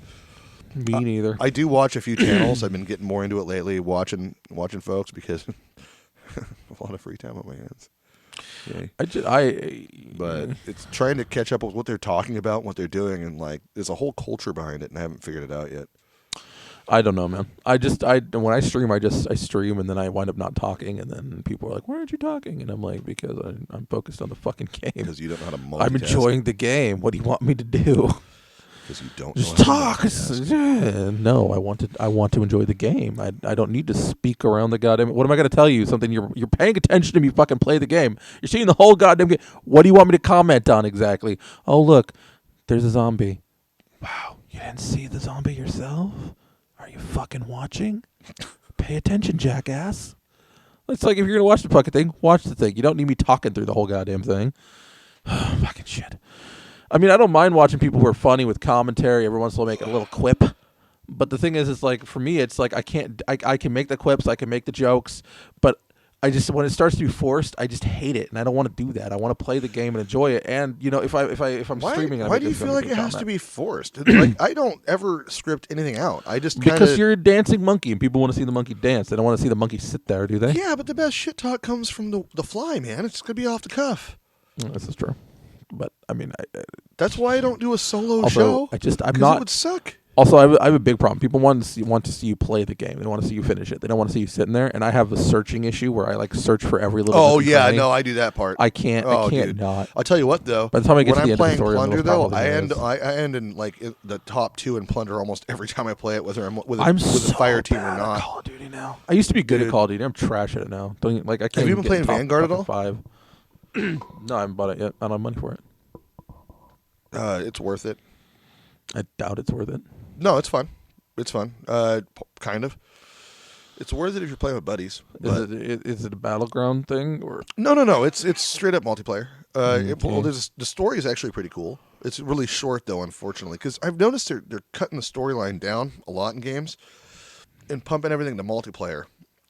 Me neither. I do watch a few channels. I've been getting more into it lately, watching folks because a lot of free time on my hands. Yay. But it's trying to catch up with what they're talking about, what they're doing, and like there's a whole culture behind it, and I haven't figured it out yet. I don't know, man. When I stream, I stream, and then I wind up not talking, and then people are like, "Why aren't you talking?" And I'm like, "Because I'm focused on the fucking game. Because you don't know how to multitask. I'm enjoying the game. What do you want me to do?" Because you don't just know talk. No, I want to enjoy the game. I don't need to speak around the goddamn. What am I going to tell you? Something you're paying attention to me. Fucking play the game. You're seeing the whole goddamn game. What do you want me to comment on exactly? Oh look, there's a zombie. Wow, you didn't see the zombie yourself? Are you fucking watching? Pay attention, jackass. It's like if you're gonna watch the fucking thing, watch the thing. You don't need me talking through the whole goddamn thing. Fucking shit. I mean, I don't mind watching people who are funny with commentary. Every once in a while, make a little quip. But the thing is, it's like for me, it's like I can make the quips, I can make the jokes, but I just when it starts to be forced, I just hate it, and I don't want to do that. I want to play the game and enjoy it. And you know, if I'm streaming, why do you feel like it has to be forced? Like I don't ever script anything out. I just because you're a dancing monkey, and people want to see the monkey dance. They don't want to see the monkey sit there, do they? Yeah, but the best shit talk comes from the fly, man. It's gonna be off the cuff. This is true. But I mean, that's why I don't do a solo show. I'm not. It would suck. Also, I have a big problem. People want to see you play the game. They don't want to see you finish it. They don't want to see you sitting there. And I have a searching issue where I like search for every little. Oh yeah, no, I do that part. I can't. Oh, I can't dude. not. I'll tell you what though. By the time I get to the end of the story, Plunder though, I end in like the top 2 in Plunder almost every time I play it, whether I'm with a fire team or not. Call of Duty now. I used to be good at Call of Duty. I'm trash at it now. I can't. Have you been playing Vanguard at all? 5. No, I haven't bought it yet. I don't have money for it. It's worth it. I doubt it's worth it. No, it's fun. It's fun. Kind of. It's worth it if you're playing with buddies. Is it a battleground thing or? No. It's straight up multiplayer. Okay. The story is actually pretty cool. It's really short though, unfortunately, because I've noticed they're cutting the storyline down a lot in games and pumping everything to multiplayer,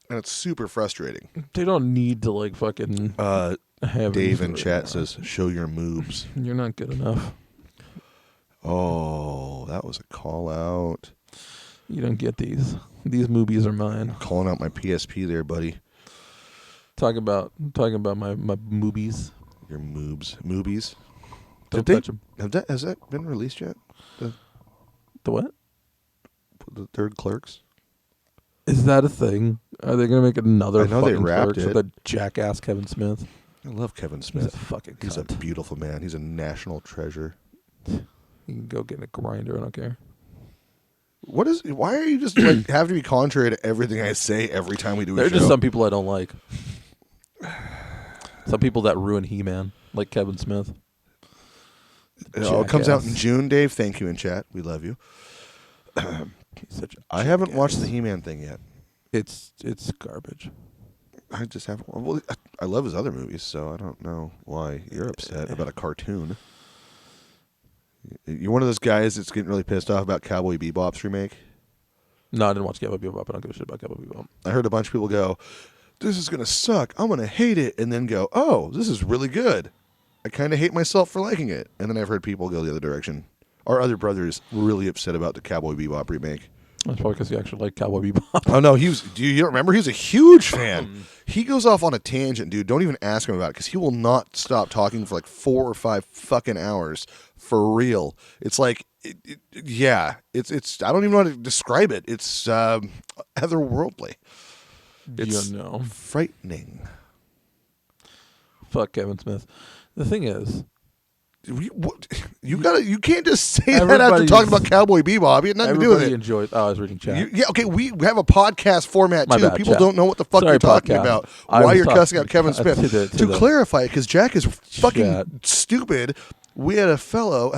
and it's super frustrating. They don't need to like fucking. Dave in chat says, "Show your moves." You're not good enough. Oh, that was a call out. You don't get these. These movies are mine. Calling out my PSP there, buddy. Talking about my movies. Your movies. Don't touch them. Has that been released yet? The what? The third Clerks. Is that a thing? Are they gonna make another? I know they wrapped Clerks with that jackass Kevin Smith. I love Kevin Smith. He's a beautiful man. He's a national treasure. You can go get in a grinder. I don't care. Why are you just like have to be contrary to everything I say every time we do a show? There are just some people I don't like. Some people that ruin He-Man, like Kevin Smith. It comes out in June, Dave. Thank you in chat. We love you. I haven't watched the He-Man thing yet. It's garbage. I just haven't. Well, I love his other movies, so I don't know why you're upset about a cartoon. You're one of those guys that's getting really pissed off about Cowboy Bebop's remake. No, I didn't watch Cowboy Bebop. I don't give a shit about Cowboy Bebop. I heard a bunch of people go, "This is gonna suck. I'm gonna hate it," and then go, "Oh, this is really good. I kind of hate myself for liking it." And then I've heard people go the other direction. Our other brother is really upset about the Cowboy Bebop remake. That's probably because you actually like Cowboy Bebop. Oh no, he was. Do you remember? He was a huge fan. He goes off on a tangent, dude. Don't even ask him about it because he will not stop talking for like 4 or 5 fucking hours for real. It's like, yeah, it's. I don't even know how to describe it. It's otherworldly. It's frightening. Fuck Kevin Smith. The thing is, you can't just say that after talking about Cowboy Bebop. You had nothing to do with it. Enjoyed. Oh, I was reading chat. Yeah, okay. We have a podcast format too. People don't know what the fuck you're talking about. Why you're cussing out Kevin Smith? To clarify, because Jack is fucking stupid. We had a fellow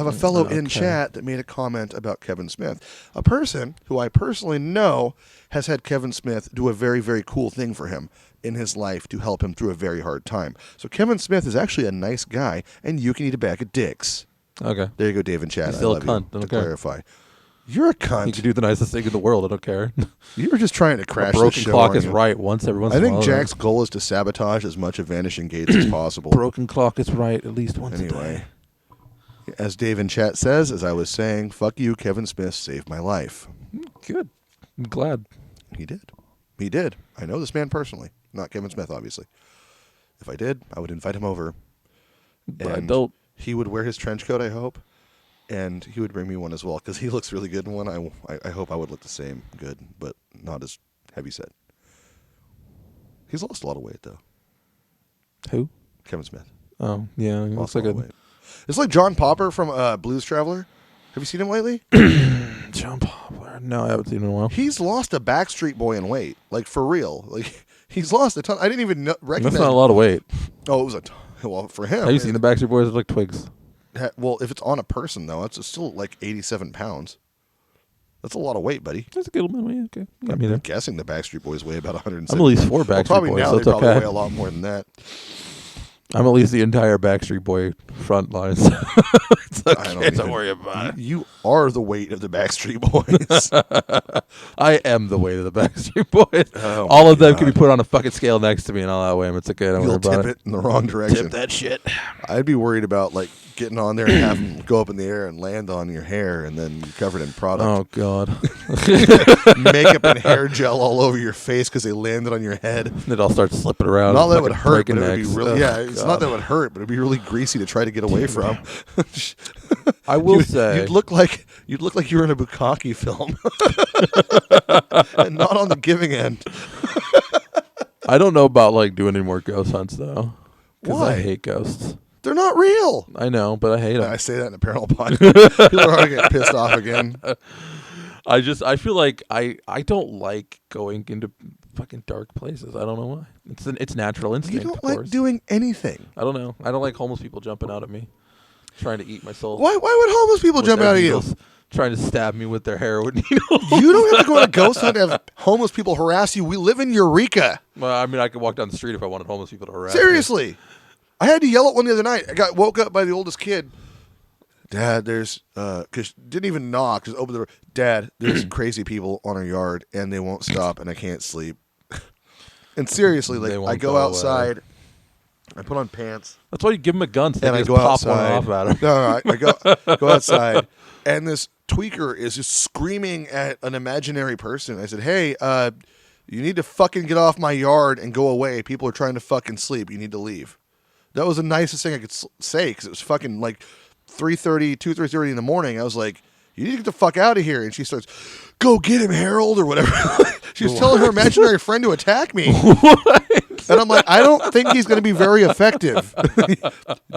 in chat that made a comment about Kevin Smith, a person who I personally know has had Kevin Smith do a very, very cool thing for him in his life to help him through a very hard time. So Kevin Smith is actually a nice guy, and you can eat a bag of dicks. Okay. There you go, Dave and Chad. He's still I love a cunt. you, to clarify. You're a cunt. You can do the nicest thing in the world. I don't care. You were just trying to crash the show. Broken clock is right once every once in a while. I think Jack's goal is to sabotage as much of Vanishing Gates as possible. Broken clock is right at least once a day. As Dave in chat says, as I was saying, fuck you, Kevin Smith saved my life. Good. I'm glad. He did. He did. I know this man personally. Not Kevin Smith, obviously. If I did, I would invite him over. But I don't. He would wear his trench coat, I hope. And he would bring me one as well, because he looks really good in one. I hope I would look the same good, but not as heavy set. He's lost a lot of weight, though. Who? Kevin Smith. Oh, yeah. He looks like a... weight. It's like John Popper from Blues Traveler. Have you seen him lately? John Popper. No, I haven't seen him in a while. He's lost a Backstreet Boy in weight, like for real. Like he's lost a ton. I didn't even recognize. That's not a lot of weight. Oh, it was a ton. Well, for him. Have you seen the Backstreet Boys? They're like twigs. Well, if it's on a person though, it's still like 87 pounds. That's a lot of weight, buddy. That's a good amount of weight. Okay. I'm guessing the Backstreet Boys weigh about 170. I'm at least 4 Backstreet probably Boys. Now So they probably okay. weigh a lot more than that. I'm at least the entire Backstreet Boy front lines. It's okay, don't worry about it. You are the weight of the Backstreet Boys. I am the weight of the Backstreet Boys. Oh all of them can be put on a fucking scale next to me, and I'll outweigh them. It's okay. Don't worry about You'll tip it in the wrong direction. Tip that shit. I'd be worried about like getting on there and having them go up in the air and land on your hair, and then you're covered in product. Oh God. Makeup and hair gel all over your face because they landed on your head. It all starts slipping around. Not that it would hurt, but it would be necks. really. It's not that it would hurt, but it'd be really greasy to try to get away from. I will say you'd look like you were in a Bukkake film, and not on the giving end. I don't know about like doing any more ghost hunts though, because Why? I hate ghosts. They're not real. I know, but I hate them. I say that in a paranormal podcast. People are going to get pissed off again. I feel like I don't like going into fucking dark places. I don't know why. It's natural instinct. You don't of like course. doing anything. I don't know. I don't like homeless people jumping out at me, trying to eat my soul. Why would homeless people with jump their out at you? needles, trying to stab me with their heroin needles. You don't have to go on a ghost hunt to have homeless people harass you. We live in Eureka. Well, I mean, I could walk down the street if I wanted homeless people to harass me. Seriously. I had to yell at one the other night. I got woke up by the oldest kid. Dad, there's because didn't even knock, just opened the door. Dad, there's crazy people on our yard and they won't stop and I can't sleep. And seriously, like I go outside, I put on pants. That's why you give them a gun so and they I just go pop outside. one off at them. No, I go outside, and this tweaker is just screaming at an imaginary person. I said, "Hey, you need to fucking get off my yard and go away. People are trying to fucking sleep. You need to leave." That was the nicest thing I could say because it was fucking like 3:30 in the morning. I was like, "You need to get the fuck out of here!" And she starts, "Go get him, Harold," or whatever. She was telling her imaginary friend to attack me. And I'm like, I don't think he's going to be very effective.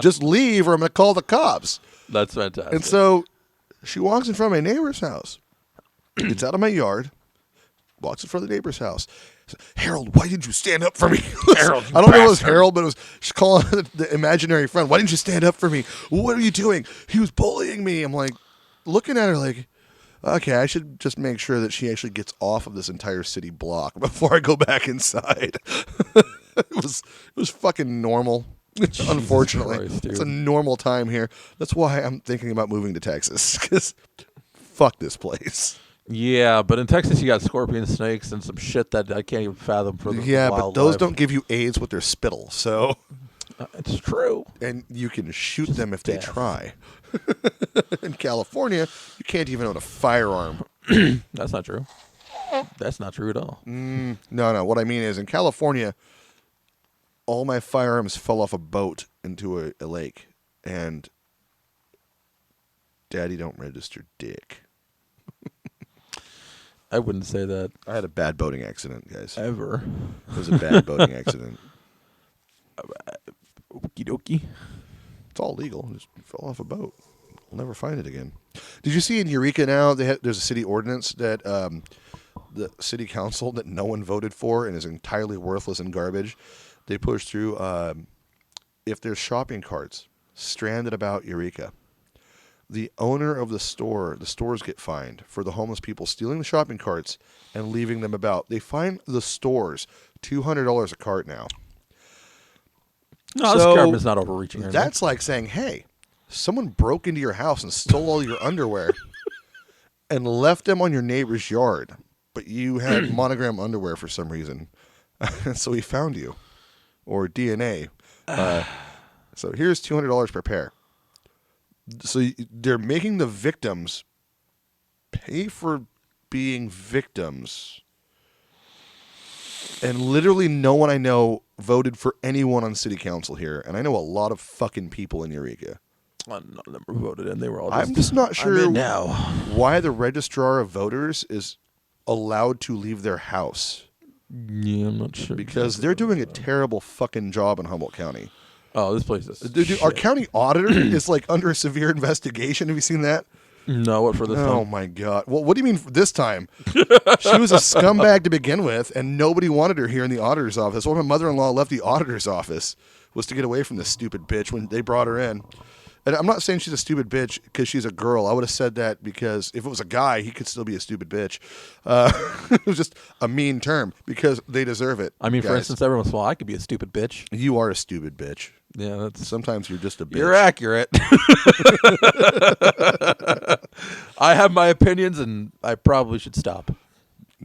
Just leave or I'm going to call the cops. That's fantastic. And so she walks in front of my neighbor's house. Gets out of my yard. Walks in front of the neighbor's house. Harold, why didn't you stand up for me? Harold, I don't know if it was Harold, but she's calling the imaginary friend. Why didn't you stand up for me? What are you doing? He was bullying me. I'm like, looking at her like, okay, I should just make sure that she actually gets off of this entire city block before I go back inside. It was fucking normal. Unfortunately, Christ, it's a dude. normal time here. That's why I'm thinking about moving to Texas because fuck this place. Yeah, but in Texas you got scorpion snakes and some shit that I can't even fathom for the Yeah, but those wildlife. don't give you AIDS with their spittle, so It's true. and you can shoot Just them if they death. try. In California, you can't even own a firearm. That's not true. That's not true at all. No. What I mean is, in California, all my firearms fell off a boat into a lake, and Daddy don't register dick. I wouldn't say that I had a bad boating accident, guys. ever. It was a bad boating accident. Okie dokie. It's all legal. It just fell off a boat. We'll never find it again. Did you see in Eureka now there's a city ordinance that the city council that no one voted for and is entirely worthless and garbage? They pushed through if there's shopping carts stranded about Eureka, the owner of the stores get fined for the homeless people stealing the shopping carts and leaving them about. They fine the stores $200 a cart now. No, this government's not overreaching. That's like saying, hey, someone broke into your house and stole all your underwear and left them on your neighbor's yard, but you had monogram underwear for some reason. So he found you. Or DNA. So here's $200 per pair. So they're making the victims pay for being victims. And literally no one I know voted for anyone on city council here. And I know a lot of fucking people in Eureka. None of them were voted in. They were all. I'm just not sure I'm in now. why the registrar of voters is allowed to leave their house. Yeah, I'm not sure. Because they're doing a terrible fucking job in Humboldt County. Oh, this place is. Dude, our county auditor is like under a severe investigation. Have you seen that? No, what for this time? Oh my God. Well, what do you mean for this time? She was a scumbag to begin with, and nobody wanted her here in the auditor's office. When my mother-in-law left the auditor's office was to get away from this stupid bitch when they brought her in. And I'm not saying she's a stupid bitch because she's a girl. I would have said that because if it was a guy, he could still be a stupid bitch. It was just a mean term because they deserve it. I mean, guys. for instance, every once in a while, I could be a stupid bitch. You are a stupid bitch. Yeah, that's. Sometimes you're just a bitch. You're accurate. I have my opinions, and I probably should stop.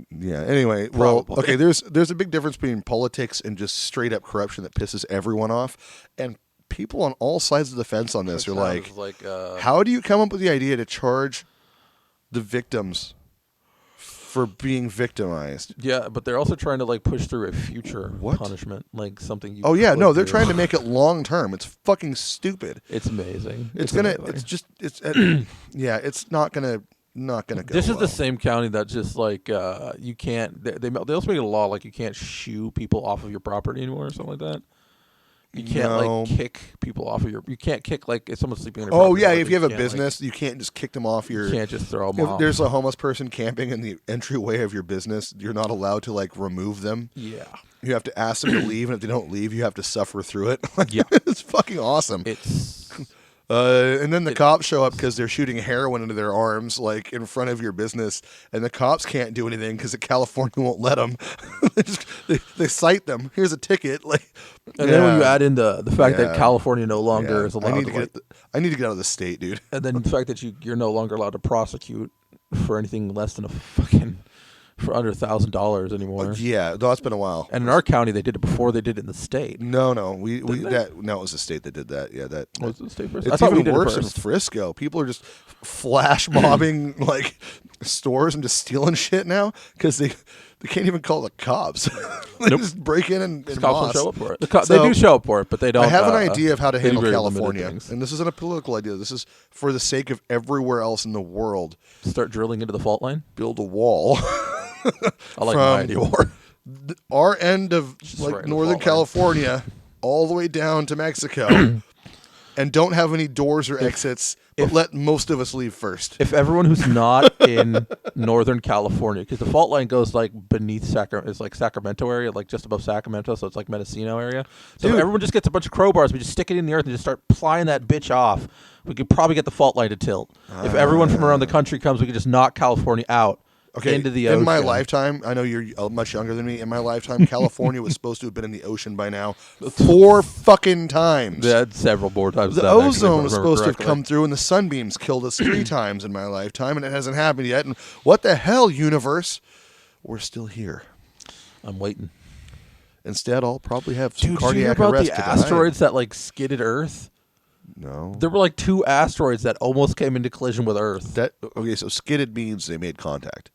Yeah. Anyway, well, Probably. okay. There's a big difference between politics and just straight up corruption that pisses everyone off, and people on all sides of the fence on this are like, how do you come up with the idea to charge the victims for being victimized? Yeah, but they're also trying to like push through a future What? punishment, like something. You Oh yeah, could no, they're do. trying to make it long term. It's fucking stupid. It's amazing. It's not gonna go. This is well. the same county that just like you can't. They also make a law like you can't shoo people off of your property anymore or something like that. You can't No. like kick people off of your. You can't kick like if someone's sleeping on your Oh property. yeah, like, if you have a can't, business, you can't just kick them off your. you can't just throw them If off. there's a homeless person camping in the entryway of your business, you're not allowed to like remove them. Yeah, You have to ask them to leave, and if they don't leave, you have to suffer through it. Yeah. It's fucking awesome. it's And then the cops show up because they're shooting heroin into their arms, like in front of your business, and the cops can't do anything because California won't let them. they cite them. Here's a ticket. Like, and then when you add in the fact Yeah. that California no longer yeah, is allowed I need to get out of the state, dude. and then the fact that you're no longer allowed to prosecute for anything less than for under $1,000 anymore. Yeah, no, it's been a while. And in our county, they did it before they did it in the state. No, it was the state that did that. Yeah, that. Was it the state first? It's I thought we even did it worse in first. Frisco. People are just flash mobbing like stores and just stealing shit now because they can't even call the cops. They Nope. just break in and The cops moss. don't show up for it. So, they do show up for it, but they don't. I have an idea of how to they do handle very limited California, things. and this isn't a political idea. This is for the sake of everywhere else in the world. Start drilling into the fault line. Build a wall. I like From- my idea more. Our end of Just like right in the Northern fault line. California, all the way down to Mexico, and don't have any doors or exits, but let most of us leave first. If everyone who's not in Northern California, because the fault line goes like beneath Sacramento, it's like Sacramento area, like just above Sacramento, so it's like Mendocino area. So if Dude. everyone just gets a bunch of crowbars, we just stick it in the earth and just start plying that bitch off. We could probably get the fault line to tilt. If everyone from around the country comes, we could just knock California out. Okay, into the in ocean. my lifetime, I know you're much younger than me. In my lifetime, California was supposed to have been in the ocean by now 4 fucking times. They had several more times. The than that, actually, if I ozone was remember supposed to have correctly. come through, and the sunbeams killed us 3 times in my lifetime, and it hasn't happened yet. And what the hell, universe? We're still here. I'm waiting. Instead, I'll probably have some Dude, did you hear cardiac about arrest the today. asteroids that like skidded Earth? No. There were like 2 asteroids that almost came into collision with Earth. Okay, so skidded means they made contact.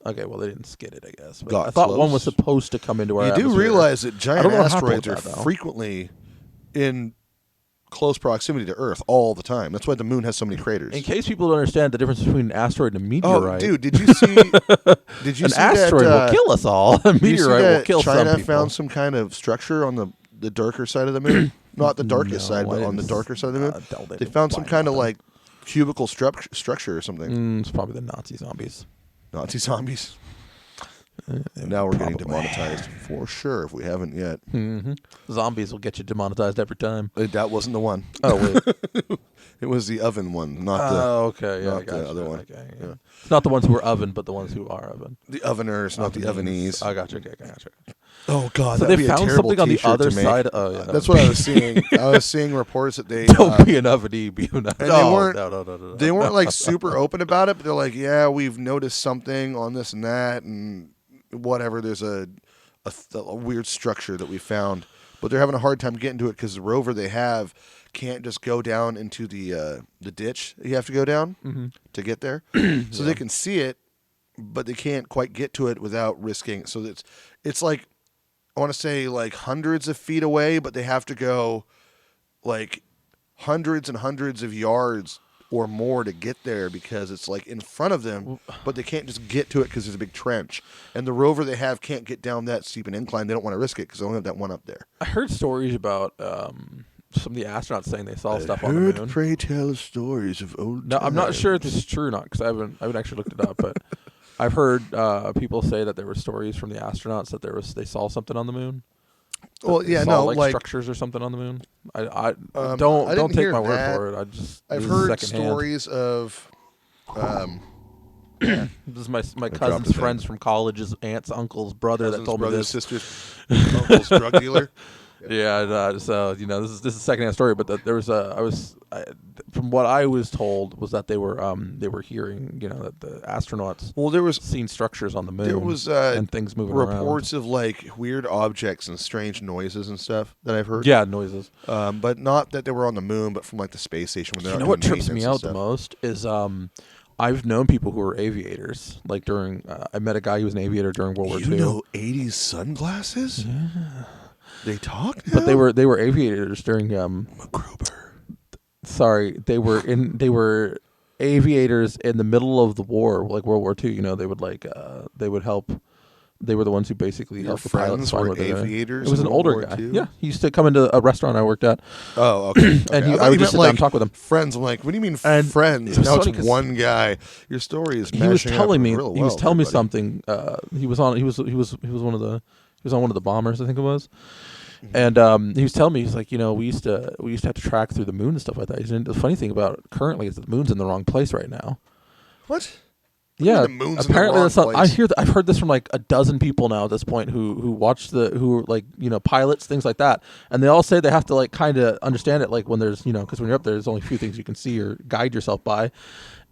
Okay, well they didn't skid it, I guess. But Got I thought one close. was supposed to come into our You do atmosphere. realize that I giant don't know what happened asteroids with are that, though. frequently in close proximity to Earth all the time. That's why the moon has so many craters. In case people don't understand the difference between an asteroid and a meteorite. Oh, dude, did you see? Did you an see asteroid that, will kill us all. A did you see meteorite will that kill China some people. found some kind of structure on the darker side of the moon. Not the darkest No, side, I but on the didn't darker side of the moon. doubt They found some find kind of nothing. like cubicle structure or something. It's probably the Nazi zombies. Nazi zombies. Now we're getting Probably. demonetized for sure if we haven't yet. Mm-hmm. Zombies will get you demonetized every time. That wasn't the one. Oh wait. It was the oven one, not the Oh, okay. Yeah, not I got the you. other one. Okay, yeah. Yeah. It's not the ones who are oven, but the ones who are oven. the oveners, not the ovenees. I got you. Okay, got you. Oh God, So that'd they be a found terrible something on the t-shirt other to make. side. Oh, yeah. That's what I was seeing. I was seeing reports that they Don't be an ovenee. Be an and they weren't no. they weren't like super open about it, but they're like, yeah, we've noticed something on this and that and whatever. There's a weird structure that we found, but they're having a hard time getting to it because the rover they have can't just go down into the ditch that you have to go down to get there. So they can see it, but they can't quite get to it without risking. So it's like I want to say like hundreds of feet away, but they have to go like hundreds and hundreds of yards or more to get there because it's like in front of them, but they can't just get to it because there's a big trench. And the rover they have can't get down that steep an incline. They don't want to risk it because they only have that one up there. I heard stories about some of the astronauts saying they saw stuff on the moon. Pray tell stories of old No, I'm not times. sure if this is true or not because I haven't actually looked it up, but I've heard people say that there were stories from the astronauts that they saw something on the moon. Well, They yeah, saw, no, like structures or something on the moon. I I don't didn't take hear my word that. for it. I've this is heard secondhand. stories of This is my dropped cousin's the thing. friends from college's aunts, uncles, brother that told me brothers, this. sisters, uncles, drug dealer. Yeah, so this is a secondhand story, but there was from what I was told was that they were hearing that the astronauts Well, there was seen structures on the moon. there was and things moving reports of like weird objects and strange noises and stuff that I've heard. around. Yeah, noises. But not that they were on the moon, but from like the space station. When they're You out know what doing trips me maintenance and out the stuff. most is I've known people who were aviators. Like during I met a guy who was an aviator during World War You II. know 80s sunglasses? Yeah. They talk now? But they were aviators during MacGruber. Sorry, they were aviators in the middle of the war, like World War II. They would they would help. They were the ones who basically Your helped the pilots friends find were where they were. aviators It was in an World older War guy. II? Yeah, he used to come into a restaurant I worked at. Oh, okay. And Okay. I thought would you just meant, sit down and talk with him. Friends. I'm like, what do you mean And friends? it was Now funny it's 'cause one guy. Your story is He was mashing up telling me. real He was well telling me there, buddy. something. He was on one of the. He was on one of the bombers, I think it was. Mm-hmm. And he was telling me, he's like, we used to have to track through the moon and stuff like that. He said, the funny thing about it currently is that the moon's in the wrong place right now. What? Yeah, the moon's in the apparently wrong that's not. place? I've heard this from like a dozen people now at this point who watch who like pilots, things like that, and they all say they have to like kind of understand it, like when there's because when you're up there, there's only a few things you can see or guide yourself by.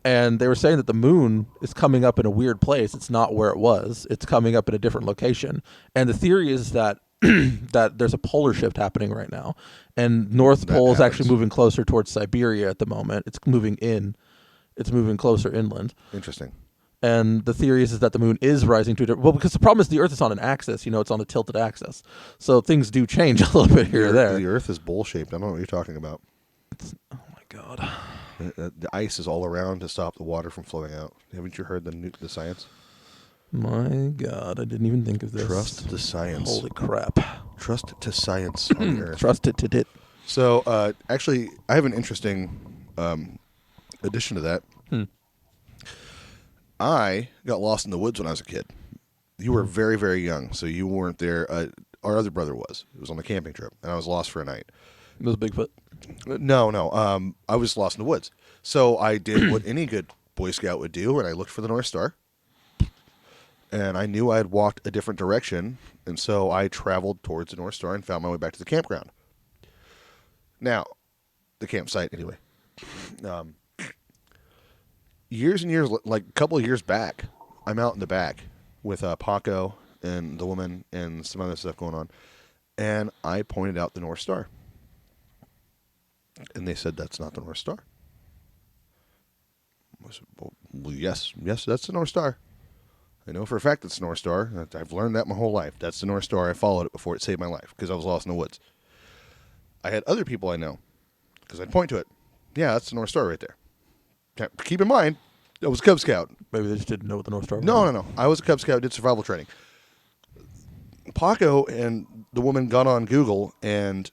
And they were saying that the moon is coming up in a weird place. It's not where it was. It's coming up in a different location. And the theory is that that there's a polar shift happening right now, and North That Pole is actually happens. moving closer towards Siberia at the moment. It's moving in. It's moving closer inland. Interesting. And the theory is that the moon is rising to because the problem is the Earth is on an axis. It's on a tilted axis, so things do change a little bit here or there. The Earth is bowl shaped. I don't know what you're talking about. Oh my God! The ice is all around to stop the water from flowing out. Haven't you heard the science? My God! I didn't even think of this. Trust the science. Holy crap! Trust to science on the Earth. Trust it to dit. So, actually, I have an interesting addition to that. I got lost in the woods when I was a kid. You were very, very young, so you weren't there. Our other brother was. It was on a camping trip, and I was lost for a night. It was Bigfoot. No. I was lost in the woods. So I did what any good Boy Scout would do, and I looked for the North Star. And I knew I had walked a different direction, and so I traveled towards the North Star and found my way back to the campground. Now, the campsite, anyway. Um, years and years, like a couple of years back, I'm out in the back with Paco and the woman and some other stuff going on, and I pointed out the North Star. And they said, that's not the North Star. I said, well, yes, that's the North Star. I know for a fact it's the North Star. I've learned that my whole life. That's the North Star. I followed it before it saved my life because I was lost in the woods. I had other people I know because I'd point to it. Yeah, that's the North Star right there. Keep in mind, I was a Cub Scout. Maybe they just didn't know what the North Star was. No. I was a Cub Scout, did survival training. Paco and the woman got on Google and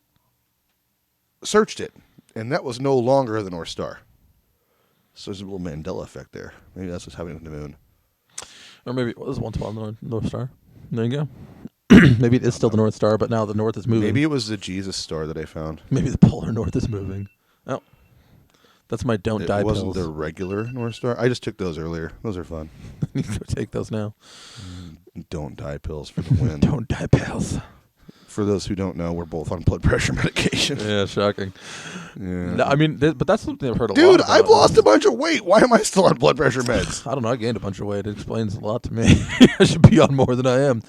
searched it, and that was no longer the North Star. So there's a little Mandela effect there. Maybe that's what's happening with the moon. Or maybe it was once upon the North Star. There you go. Maybe it is still the North Star, but now the North is moving. Maybe it was the Jesus star that I found. Maybe the polar North is moving. Oh. That's my don't die pills. It wasn't the regular North Star. I just took those earlier. Those are fun. You can go take those now. Don't die pills for the win. Don't die pills. For those who don't know, we're both on blood pressure medication. Yeah, shocking. Yeah. No, I mean, but that's something I've heard a lot Dude, about. I've lost a bunch of weight. Why am I still on blood pressure meds? I don't know. I gained a bunch of weight. It explains a lot to me. I should be on more than I am.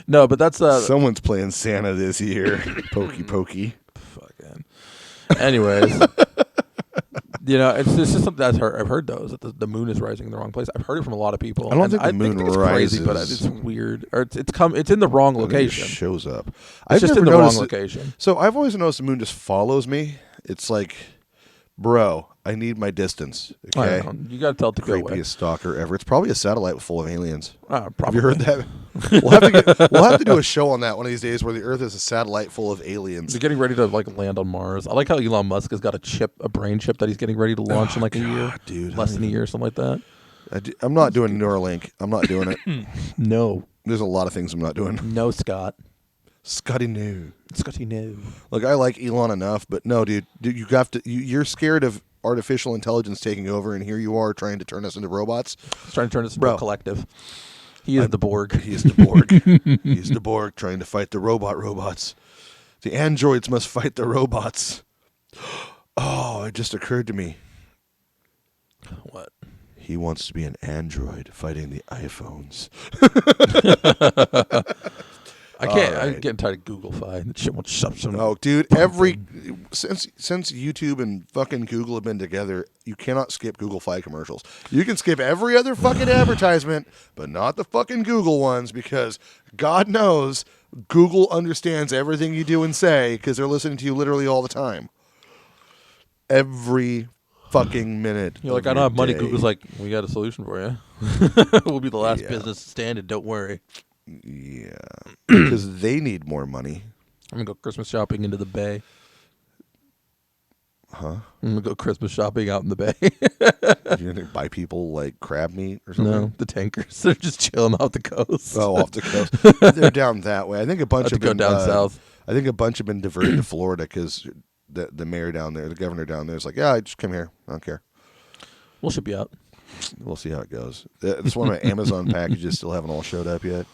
No, but that's... Someone's playing Santa this year. Pokey. Fucking. Anyways... it's just something I've heard though, is that the moon is rising in the wrong place. I've heard it from a lot of people. I don't think the moon it's rises. crazy, but it's weird. Or it's in the wrong location. It shows up. It's just in the wrong location. So I've always noticed the moon just follows me. It's like, bro, I need my distance. Okay, you got to tell it to go away. Creepiest stalker ever. It's probably a satellite full of aliens. Probably. Have you heard that? We'll have to do a show on that one of these days where the Earth is a satellite full of aliens. They're getting ready to land on Mars. I like how Elon Musk has got a brain chip that he's getting ready to launch in a year, dude. Less than a year, something like that. I'm not doing Neuralink. I'm not doing it. No. There's a lot of things I'm not doing. No, Scotty, no. Scotty, no. Look, I like Elon enough, but no, dude you have to. You're scared of artificial intelligence taking over, and here you are trying to turn us into robots. He's trying to turn us into a collective. He is the Borg. He is the Borg. He's the Borg trying to fight the robots. The androids must fight the robots. Oh, it just occurred to me. What? He wants to be an android fighting the iPhones. I can't. Right. I'm getting tired of Google-fi. That shit won't shut some. Oh, dude! Since YouTube and fucking Google have been together, you cannot skip Google-fi commercials. You can skip every other fucking advertisement, but not the fucking Google ones, because God knows Google understands everything you do and say because they're listening to you literally all the time. Every fucking minute. You're like, I don't have money. Google's like, we got a solution for you. We'll be the last business standing. Don't worry. Yeah, because they need more money. I'm going to go Christmas shopping into the Bay. Huh? I'm going to go Christmas shopping out in the Bay. You're going to buy people like crab meat or something? No, the tankers. They're just chilling off the coast. Oh, off the coast. They're down that way. I think a bunch have been down south. I think a bunch have been diverted to Florida because the mayor down there, the governor down there is like, yeah, I just come here. I don't care. We'll ship you out. We'll see how it goes. It's one of my Amazon packages still haven't all showed up yet.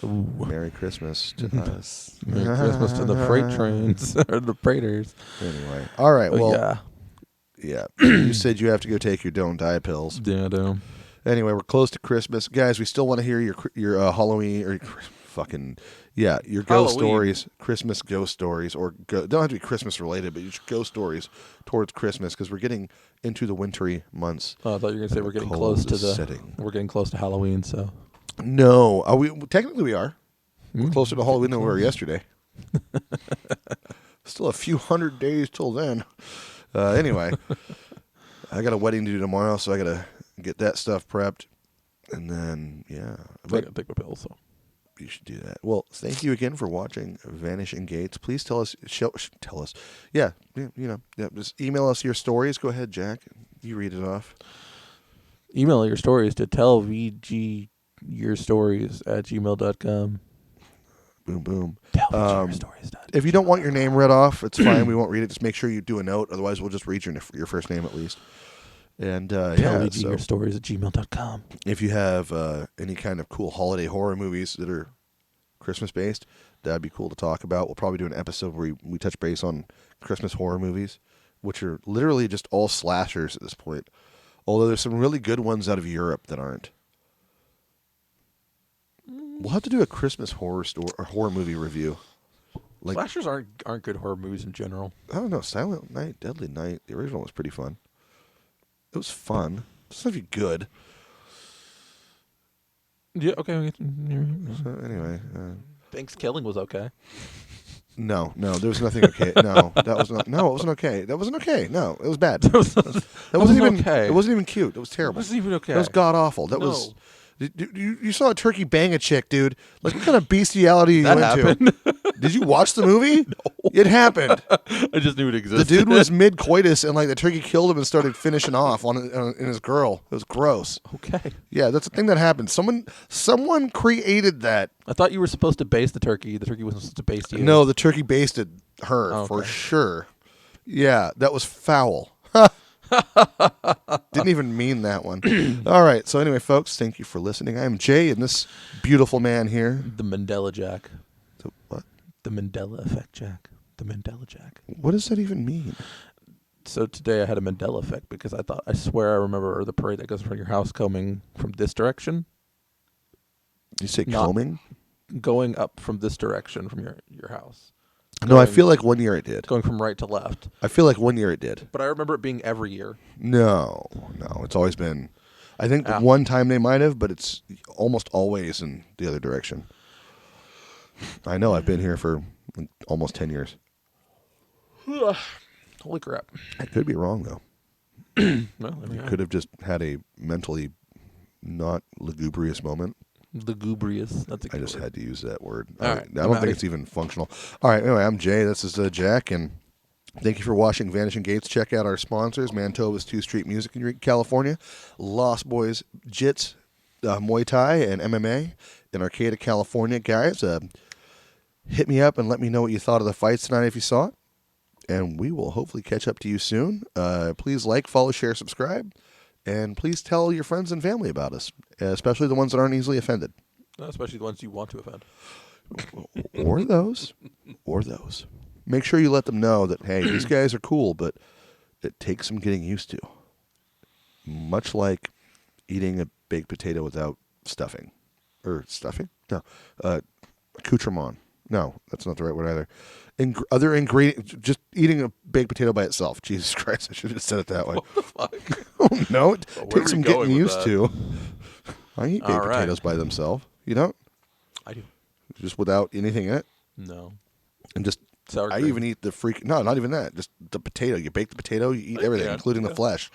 Ooh. Merry Christmas to us. Merry Christmas to the freight trains or the freighters. Anyway, all right. Well, yeah. You said you have to go take your don't die pills. Yeah, I do. Anyway, we're close to Christmas, guys. We still want to hear your Halloween or your ghost stories, Christmas ghost stories, or don't have to be Christmas related, but your ghost stories towards Christmas because we're getting into the wintry months. Oh, I thought you were gonna say we're getting close to we're getting close to Halloween. So no, technically we are. We're closer to Halloween than we were yesterday. Still a few hundred days till then. Anyway, I got a wedding to do tomorrow, so I got to get that stuff prepped, and then I got to take my pills. So. You should do that. Well, thank you again for watching Vanishing Gates. Please tell us. Just email us your stories. Go ahead, Jack. You read it off. Email your stories to tellvgyourstories@gmail.com. Boom, boom. Tellvgyourstories. If you don't want your name read off, it's fine. We won't read it. Just make sure you do a note. Otherwise, we'll just read your first name at least. And your stories at gmail.com. if you have any kind of cool holiday horror movies that are Christmas based, that'd be cool to talk about. We'll probably do an episode where we touch base on Christmas horror movies, which are literally just all slashers at this point. Although there's some really good ones out of Europe that aren't. We'll have to do a Christmas horror movie review. Like, Slashers aren't good horror movies in general. I don't know, Silent Night, Deadly Night. The original was pretty fun. It was fun. It's not even good. Yeah. Okay. So anyway, Thanksgiving was okay. no, there was nothing okay. No, that was not. No, it wasn't okay. That wasn't okay. No, it was bad. That wasn't even okay. It wasn't even cute. It was terrible. It wasn't even okay. That was god awful. That was. You saw a turkey bang a chick, dude. Like, what kind of bestiality are you into? Happened. Did you watch the movie? No. It happened. I just knew it existed. The dude was mid-coitus, and like the turkey killed him and started finishing off in his girl. It was gross. Okay. Yeah, that's a thing that happened. Someone created that. I thought you were supposed to baste the turkey. The turkey wasn't supposed to baste you. No, the turkey basted her for sure. Yeah, that was foul. Didn't even mean that one. All right. So anyway, folks, thank you for listening. I am Jay, and this beautiful man here. The Mandela Jack. So what? The Mandela Effect Jack. The Mandela Jack. What does that even mean? So today I had a Mandela effect because I swear I remember the parade that goes in front of your house coming from this direction. Did you say combing? Going up from this direction from your house. No, I feel like one year it did. Going from right to left. I feel like one year it did. But I remember it being every year. No. It's always been. I think one time they might have, but it's almost always in the other direction. I know. I've been here for almost 10 years. Holy crap. I could be wrong, though. Well, could have just had a mentally not lugubrious moment. Lugubrious. That's a good I just word. had to use that word. All right, I don't think it's even functional. All right. Anyway, I'm Jay. This is Jack, and thank you for watching Vanishing Gates. Check out our sponsors: Manitoba's 2 Street Music in California, Lost Boys Jits, Muay Thai, and MMA in Arcata, California. Guys, hit me up and let me know what you thought of the fights tonight if you saw it, and we will hopefully catch up to you soon. Please like, follow, share, subscribe. And please tell your friends and family about us, especially the ones that aren't easily offended. Especially the ones you want to offend. Or those. Make sure you let them know that, hey, these guys are cool, but it takes some getting used to. Much like eating a baked potato without stuffing. Or stuffing? No. Accoutrement. No, that's not the right word either. Other ingredients, just eating a baked potato by itself. Jesus Christ, I should have said it that way. What the fuck? Oh, no, it takes some getting used that? to. I eat baked potatoes by themselves. You don't? I do. Just without anything in it? No. And just, Sour I cream. even eat the no, not even that. Just the potato. You bake the potato, you eat everything, including the flesh.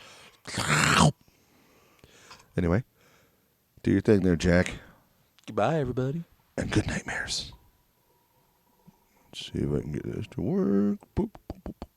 Anyway, do your thing there, Jack. Goodbye, everybody. And good nightmares. Let's see if I can get this to work. Boop, boop, boop, boop.